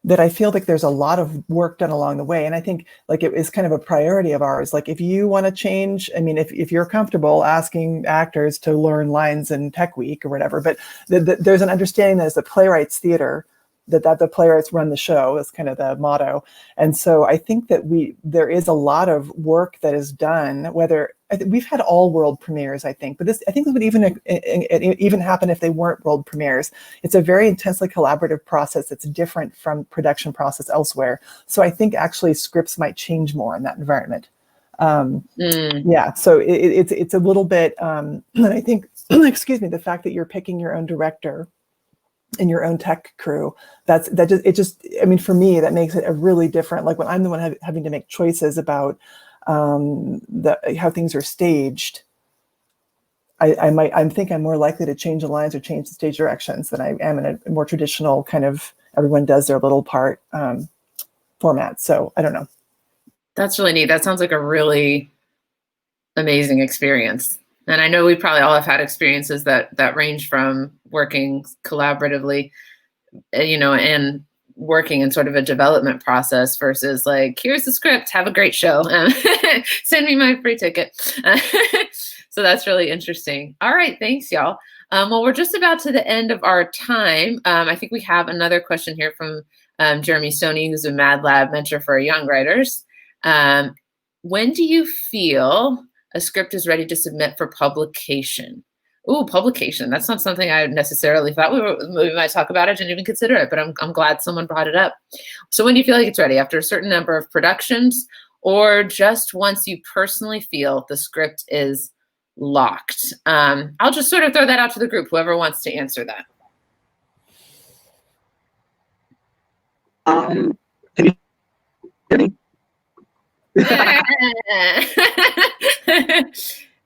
Speaker 2: that I feel like there's a lot of work done along the way. And I think like it is kind of a priority of ours. Like if you want to change, I mean, if you're comfortable asking actors to learn lines in Tech Week or whatever, but there's an understanding that as a playwrights theater, that the playwrights run the show is kind of the motto. And so I think that there is a lot of work that is done, whether we've had all world premieres, I think, but I think this would even happen if they weren't world premieres. It's a very intensely collaborative process that's different from production process elsewhere. So I think actually scripts might change more in that environment. Yeah, so it's a little bit, and I think, excuse me, the fact that you're picking your own director and your own tech crew, I mean, for me, that makes it a really different, like when I'm the one having to make choices about how things are staged, I think I'm more likely to change the lines or change the stage directions than I am in a more traditional kind of everyone does their little part format. So I don't know.
Speaker 1: That's really neat. That sounds like a really amazing experience. And I know we probably all have had experiences that range from working collaboratively, and working in sort of a development process versus like, here's the script, have a great show, send me my free ticket. So that's really interesting. All right, thanks, y'all. Well, we're just about to the end of our time. I think we have another question here from Jeremy Stoney, who's a MadLab mentor for young writers. When do you feel a script is ready to submit for publication? Ooh, publication. That's not something I necessarily thought we might talk about. I didn't even consider it, but I'm glad someone brought it up. So when do you feel like it's ready? After a certain number of productions, or just once you personally feel the script is locked? I'll just sort of throw that out to the group, whoever wants to answer that.
Speaker 4: Can you hear me?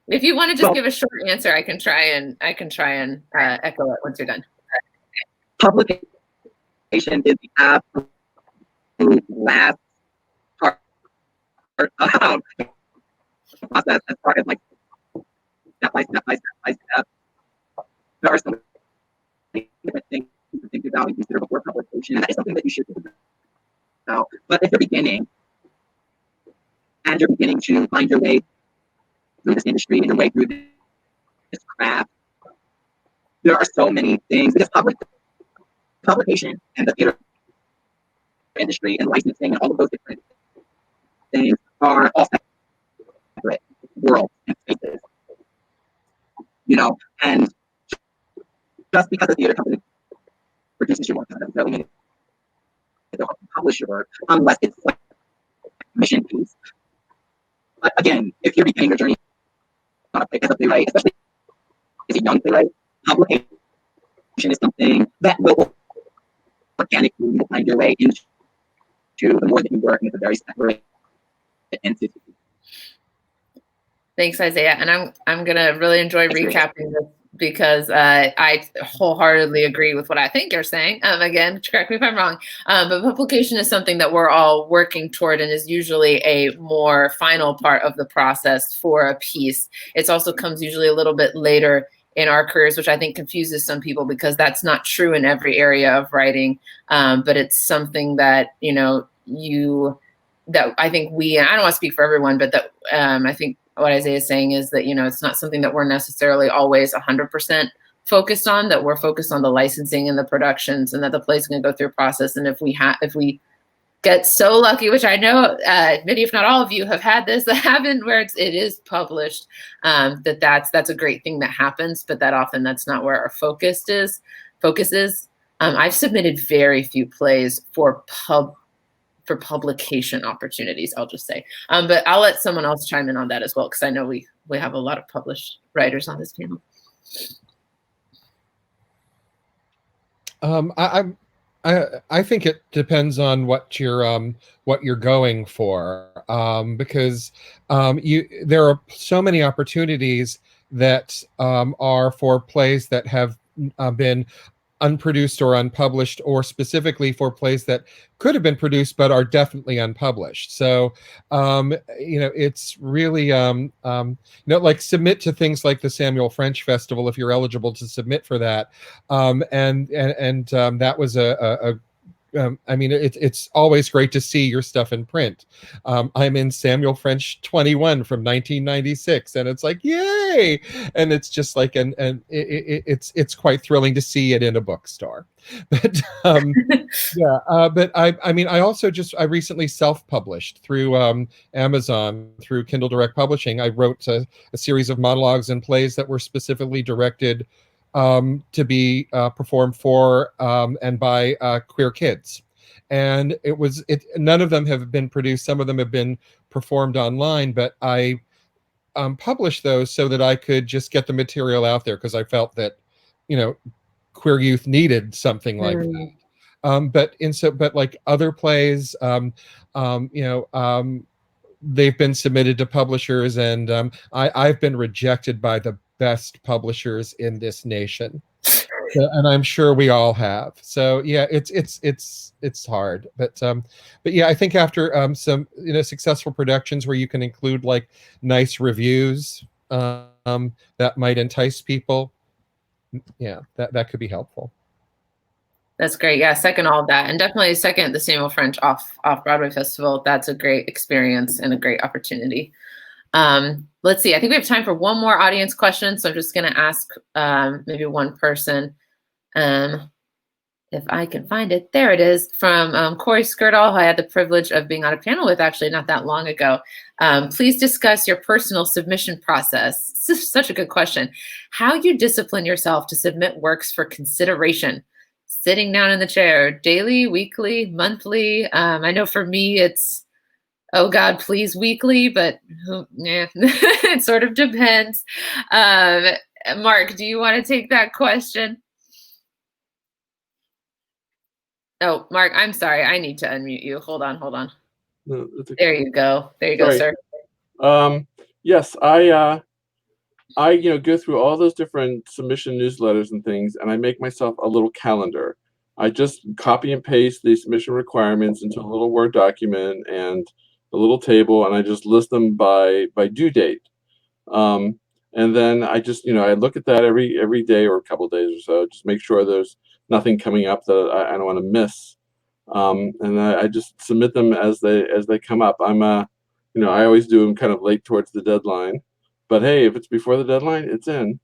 Speaker 1: If you want to just give a short answer, I can try and echo it once you're done.
Speaker 4: Publication is the absolute last part of the process, as far as like step by step by step by step. There are so many different things to think about and consider before publication, and that is something that you should think about. But if you're beginning and you're beginning to find your way through this industry and your way through this craft, there are so many things, because publication and the theater industry and licensing and all of those different things are all separate worlds and spaces, you know. And just because a theater company produces your work doesn't necessarily mean they'll publish your work, unless it's like a mission piece. But again, if you're beginning your journey as a playwright, especially as a young playwright, publication is something that will organically find your way into the more that you work, and it's a very separate entity.
Speaker 1: Thanks, Isaiah. And I'm gonna really enjoy recapping this because I wholeheartedly agree with what I think you're saying. Again, correct me if I'm wrong, but publication is something that we're all working toward and is usually a more final part of the process for a piece. It also comes usually a little bit later in our careers, which I think confuses some people because that's not true in every area of writing. But it's something that, you know, that I think I don't want to speak for everyone, but that I think what Isaiah is saying is that, you know, it's not something that we're necessarily always 100% focused on, that we're focused on the licensing and the productions, and that the play's going to go through a process. And if we get so lucky, which I know many, if not all of you have had this happen, where it is published, that's a great thing that happens, but that often that's not where our focus is. I've submitted very few plays for publication opportunities, I'll just say. But I'll let someone else chime in on that as well, because I know we have a lot of published writers on this panel.
Speaker 5: I think it depends on what you're going for, because there are so many opportunities that are for plays that have been unproduced or unpublished, or specifically for plays that could have been produced but are definitely unpublished. So you know, it's really you know, like, submit to things like the Samuel French Festival if you're eligible to submit for that. And that was I mean, it's always great to see your stuff in print. I'm in Samuel French 21 from 1996, and it's like, yay! And it's just like, and it's quite thrilling to see it in a bookstore. But yeah, but I mean, I recently self-published through Amazon, through Kindle Direct Publishing. I wrote a series of monologues and plays that were specifically directed to be performed for and by queer kids. And none of them have been produced. Some of them have been performed online, but I published those so that I could just get the material out there, because I felt that, you know, queer youth needed something like that. But like other plays, you know, they've been submitted to publishers, and I've been rejected by the best publishers in this nation, and I'm sure we all have. So yeah, it's hard, but yeah, I think after some, you know, successful productions where you can include like nice reviews, that might entice people. Yeah, that could be helpful.
Speaker 1: That's great. Yeah, second all of that, and definitely second the Samuel French off Broadway Festival. That's a great experience and a great opportunity. Let's see. I think we have time for one more audience question, so I'm just going to ask maybe one person if I can find it, there it is, from Corey Skirdahl, who I had the privilege of being on a panel with actually not that long ago. Please discuss your personal submission process. This is such a good question. How you discipline yourself to submit works for consideration. Sitting down in the chair, daily, weekly, monthly. I know for me it's, oh God, please, weekly, but it sort of depends. Mark, do you want to take that question? Oh, Mark, I'm sorry. I need to unmute you. Hold on.
Speaker 3: No, that's okay.
Speaker 1: There you go. There you go,
Speaker 3: Sorry.
Speaker 1: sir.
Speaker 3: Yes, I go through all those different submission newsletters and things, and I make myself a little calendar. I just copy and paste the submission requirements into a little Word document and a little table, and I just list them by due date. And then I just, I look at that every day or a couple of days or so, just make sure there's nothing coming up that I don't want to miss. And I just submit them as they come up. I always do them kind of late towards the deadline, but hey, if it's before the deadline, it's in.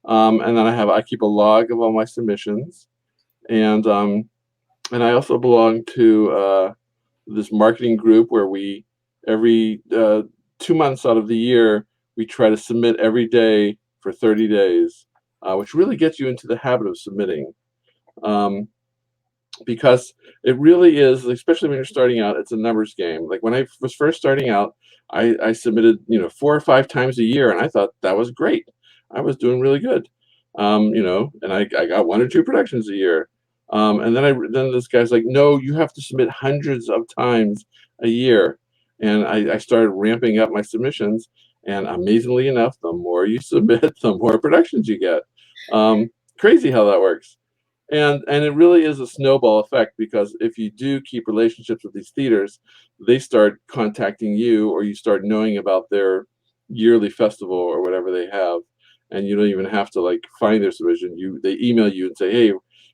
Speaker 3: And then I keep a log of all my submissions, and I also belong to this marketing group where we every 2 months out of the year we try to submit every day for 30 days, which really gets you into the habit of submitting. Because it really is, especially when you're starting out, it's a numbers game. Like when I was first starting out, I submitted 4 or 5 times a year, and I thought that was great. I was doing really good, and I got 1 or 2 productions a year. And then this guy's like, no, you have to submit hundreds of times a year. And I started ramping up my submissions, and amazingly enough, the more you submit, the more productions you get. Crazy how that works. And it really is a snowball effect, because if you do keep relationships with these theaters, they start contacting you, or you start knowing about their yearly festival or whatever they have, and you don't even have to like find their submission. They email you and say, hey,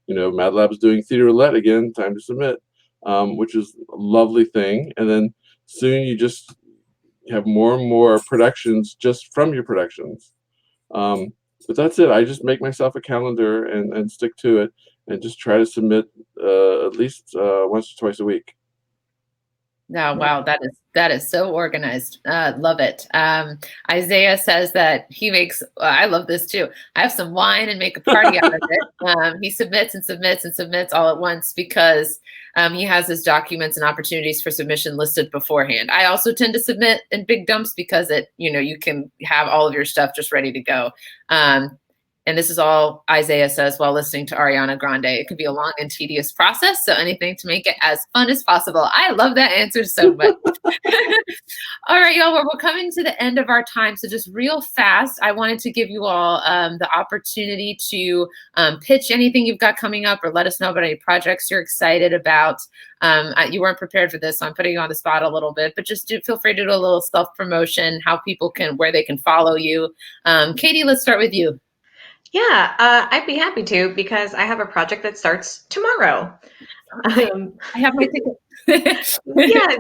Speaker 3: MadLab's doing Theater Roulette again, time to submit, which is a lovely thing. And then soon you just have more and more productions just from your productions. But that's it. I just make myself a calendar and stick to it, and just try to submit at least once or twice a week.
Speaker 1: No, wow, that is so organized. Love it. Isaiah says that he makes, I love this too. I have some wine and make a party out of it. He submits and submits and submits all at once because he has his documents and opportunities for submission listed beforehand. I also tend to submit in big dumps because you can have all of your stuff just ready to go. And this is all Isaiah says while listening to Ariana Grande. It could be a long and tedious process, so anything to make it as fun as possible. I love that answer so much. All right, y'all, we're coming to the end of our time, so just real fast, I wanted to give you all the opportunity to pitch anything you've got coming up, or let us know about any projects you're excited about. You weren't prepared for this, so I'm putting you on the spot a little bit, but just feel free to do a little self-promotion, where they can follow you. Katie, let's start with you.
Speaker 6: Yeah, I'd be happy to, because I have a project that starts tomorrow.
Speaker 1: I have my ticket.
Speaker 6: Yeah,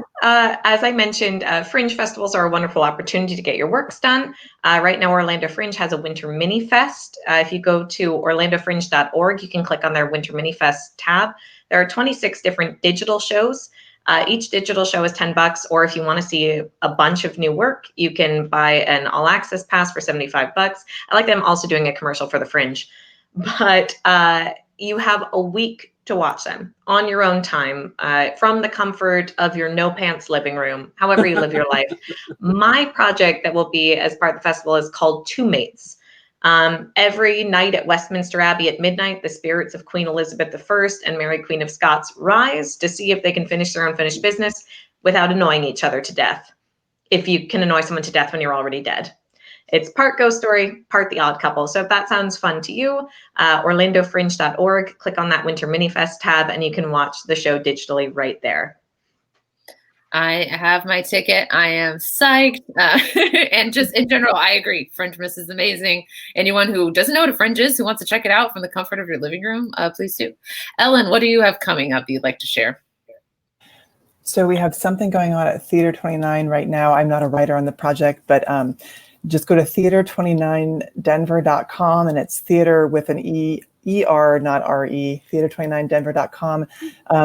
Speaker 6: as I mentioned, Fringe festivals are a wonderful opportunity to get your works done. Right now, Orlando Fringe has a Winter Mini Fest. If you go to orlandofringe.org, you can click on their Winter Mini Fest tab. There are 26 different digital shows. Each digital show is $10, or if you want to see a bunch of new work, you can buy an all access pass for $75. I like them also doing a commercial for the Fringe, but you have a week to watch them on your own time, from the comfort of your no pants living room, however you live your life. My project that will be as part of the festival is called Two Mates. Every night at Westminster Abbey at midnight, the spirits of Queen Elizabeth I and Mary Queen of Scots rise to see if they can finish their unfinished business without annoying each other to death, if you can annoy someone to death when you're already dead. It's part ghost story, part The Odd Couple. So if that sounds fun to you, orlandofringe.org, click on that Winter Mini Fest tab, and you can watch the show digitally right there.
Speaker 1: I have my ticket. I am psyched. And just in general, I agree. Fringe Miss is amazing. Anyone who doesn't know what a Fringe is, who wants to check it out from the comfort of your living room, please do. Ellen, what do you have coming up you'd like to share?
Speaker 2: So we have something going on at Theater 29 right now. I'm not a writer on the project, but just go to theater29denver.com, and it's theater with an E, ER, not RE, theater29denver.com.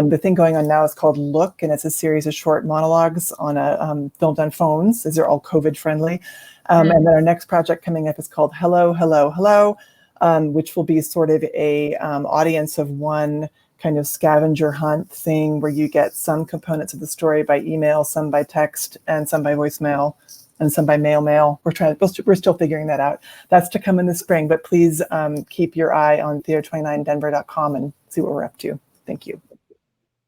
Speaker 2: The thing going on now is called Look, and it's a series of short monologues on a filmed on phones. These are all COVID friendly. And then our next project coming up is called Hello, Hello, Hello, which will be sort of a audience of one kind of scavenger hunt thing where you get some components of the story by email, some by text, and some by voicemail, and some by mail. We're still figuring that out. That's to come in the spring, but please keep your eye on theater29denver.com and see what we're up to. Thank you.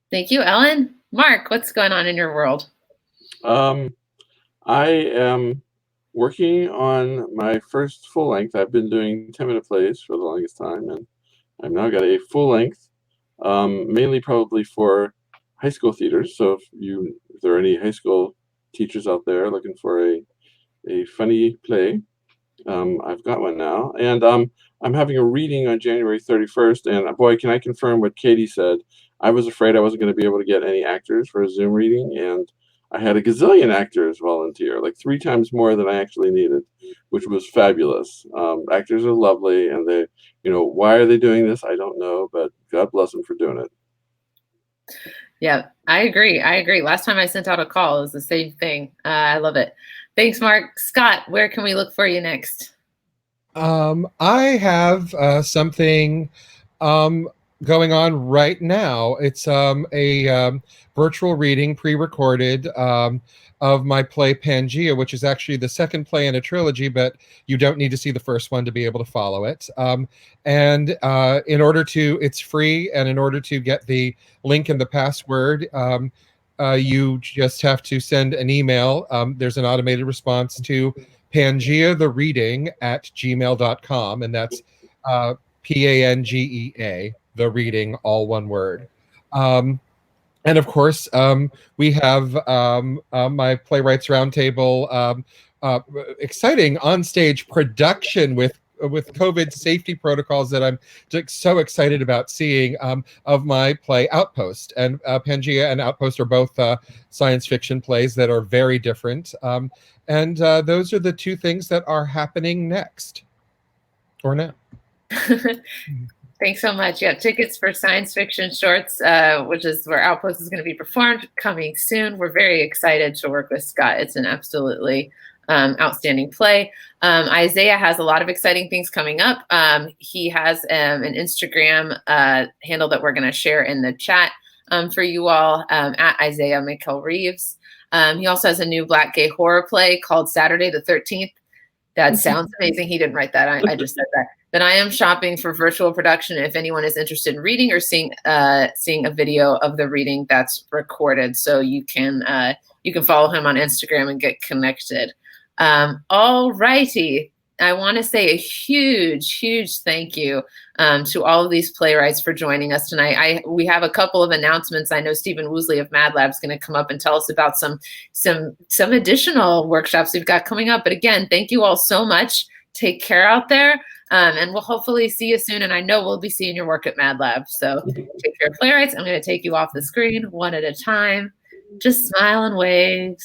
Speaker 1: Thank you, Ellen. Mark, what's going on in your world?
Speaker 3: I am working on my first full length. I've been doing 10-minute plays for the longest time, and I've now got a full length, mainly probably for high school theaters. So if there are any high school teachers out there looking for a funny play, I've got one now. And I'm having a reading on January 31st. And boy, can I confirm what Katie said. I was afraid I wasn't going to be able to get any actors for a Zoom reading, and I had a gazillion actors volunteer, like 3 times more than I actually needed, which was fabulous. Actors are lovely, and they, why are they doing this? I don't know, but God bless them for doing it.
Speaker 1: Yeah, I agree. Last time I sent out a call, it was the same thing. I love it. Thanks, Mark. Scott, where can we look for you next?
Speaker 5: I have something going on right now. It's a virtual reading, pre-recorded, of my play Pangea, which is actually the second play in a trilogy, but you don't need to see the first one to be able to follow it. And it's free, and in order to get the link and the password, you just have to send an email. There's an automated response to pangeathereading@gmail.com, and that's PANGEA, the reading, all one word. And of course, we have my Playwrights Roundtable, exciting onstage production with COVID safety protocols that I'm so excited about seeing, of my play Outpost. And Pangea and Outpost are both science fiction plays that are very different. And those are the 2 things that are happening next, or now.
Speaker 1: Thanks so much. Yeah, tickets for science fiction shorts, which is where Outpost is going to be performed, coming soon. We're very excited to work with Scott. It's an absolutely outstanding play. Isaiah has a lot of exciting things coming up. He has an Instagram handle that we're going to share in the chat for you all, at Isaiah Michael Reaves. He also has a new Black gay horror play called Saturday the 13th. That sounds amazing. He didn't write that. I just said that. But I am shopping for virtual production. If anyone is interested in reading or seeing a video of the reading that's recorded, so you can follow him on Instagram and get connected. All righty. I want to say a huge thank you to all of these playwrights for joining us tonight. We have a couple of announcements. I know Stephen Woosley of MadLab is going to come up and tell us about some additional workshops we've got coming up. But again, thank you all so much. Take care out there, and we'll hopefully see you soon. And I know we'll be seeing your work at MadLab. So take care, playwrights. I'm going to take you off the screen one at a time. Just smile and wave,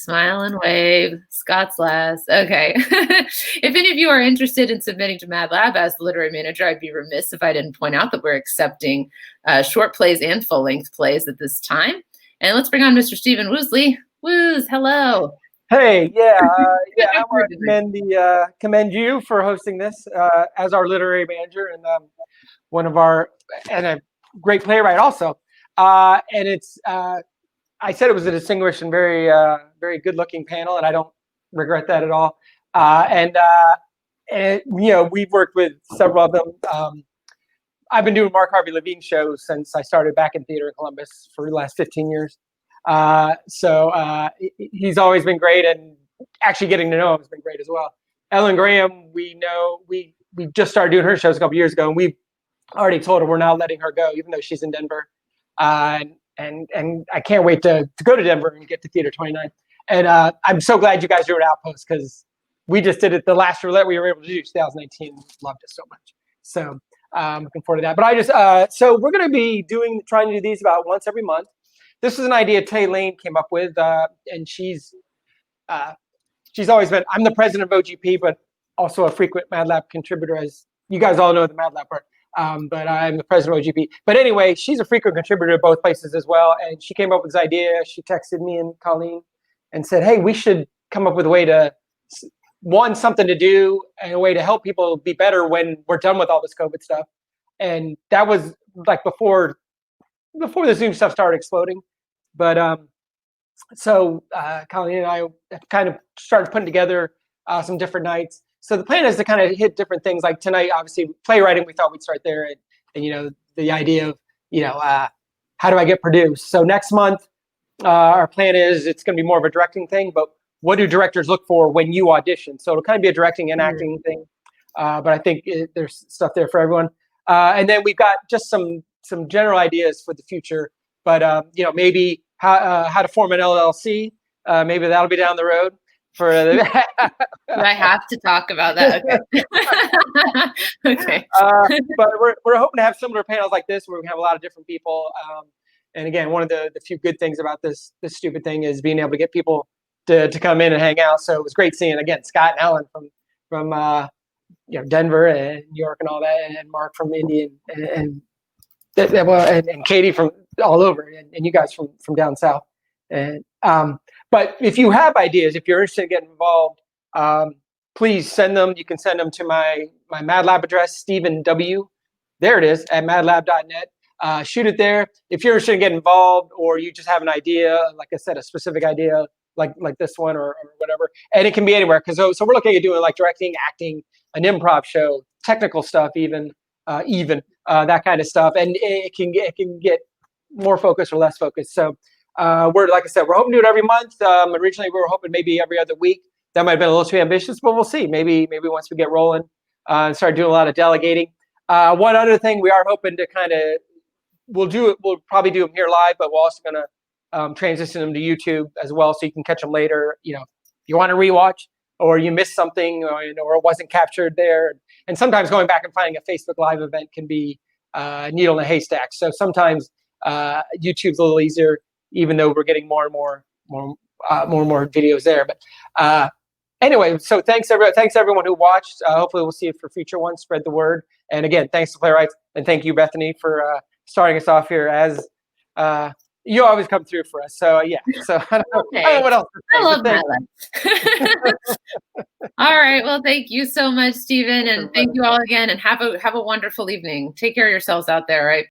Speaker 1: Scott's last. Okay. If any of you are interested in submitting to MadLab as the literary manager, I'd be remiss if I didn't point out that we're accepting short plays and full-length plays at this time. And let's bring on Mr. Stephen Woosley. Woos, hello.
Speaker 7: Hey, yeah, I want to commend you for hosting this as our literary manager, and and a great playwright also. And it's I said it was a distinguished and very good-looking panel, and I don't regret that at all. And we've worked with several of them. I've been doing Mark Harvey Levine shows since I started back in theater in Columbus for the last 15 years. So he's always been great, and actually getting to know him has been great as well. Ellen Graham, we just started doing her shows a couple years ago, and we've already told her we're not letting her go, even though she's in Denver. And I can't wait to go to Denver and get to Theater 29. And I'm so glad you guys are doing Outpost, because we just did it the last roulette we were able to do 2019. Loved it so much. So looking forward to that. But so we're going to be trying to do these about once every month. This is an idea Tay Lane came up with, and she's always been. I'm the president of OGP, but also a frequent MadLab contributor, as you guys all know the MadLab part. but I'm the president of OGP. But anyway, she's a frequent contributor to both places as well. And she came up with this idea. She texted me and Colleen and said, hey, we should come up with a way to, one, something to do and a way to help people be better when we're done with all this COVID stuff. And that was like before the Zoom stuff started exploding. But so Colleen and I kind of started putting together some different nights. So the plan is to kind of hit different things. Like tonight, obviously, playwriting, we thought we'd start there. And you know, the idea of, you know, how do I get produced? So next month, our plan is it's going to be more of a directing thing, but what do directors look for when you audition? So it'll kind of be a directing and acting thing. But I think there's stuff there for everyone. And then we've got just some general ideas for the future. But, you know, maybe how to form an LLC. Maybe that'll be down the road. For the
Speaker 1: Do I have to talk about that? Okay. Okay.
Speaker 7: But we're hoping to have similar panels like this where we have a lot of different people. And again, one of the few good things about this stupid thing is being able to get people to come in and hang out. So it was great seeing, again, Scott and Alan from you know, Denver and New York and all that, and Mark from Indy and Katie from all over, and you guys from down south. And but if you have ideas, if you're interested in getting involved, please send them. You can send them to my MadLab address, Stephen W. There it is, at madlab.net. Shoot it there. If you're interested in getting involved, or you just have an idea, like I said, a specific idea, like this one or whatever, and it can be anywhere. Because so we're looking at doing like directing, acting, an improv show, technical stuff, even that kind of stuff, and it can get more focused or less focused. So we're, like I said, we're hoping to do it every month. Originally we were hoping maybe every other week. That might have been a little too ambitious, but we'll see. Maybe once we get rolling and start doing a lot of delegating. One other thing we are hoping to kind of, we'll probably do them here live, but we're also going to transition them to YouTube as well, so you can catch them later. You know, if you want to rewatch, or you missed something, or, you know, or it wasn't captured there. And sometimes going back and finding a Facebook Live event can be a needle in a haystack. So sometimes YouTube's a little easier, even though we're getting more and more videos there. But anyway, so thanks everyone who watched. Hopefully we'll see you for future ones. Spread the word. And again, thanks to Playwrights, and thank you, Bethany, for starting us off here. As you always come through for us. So yeah. So I don't know what else to say.
Speaker 1: I love MadLab. All right. Well, thank you so much, Stephen, and thank you all again. And have a wonderful evening. Take care of yourselves out there. Right.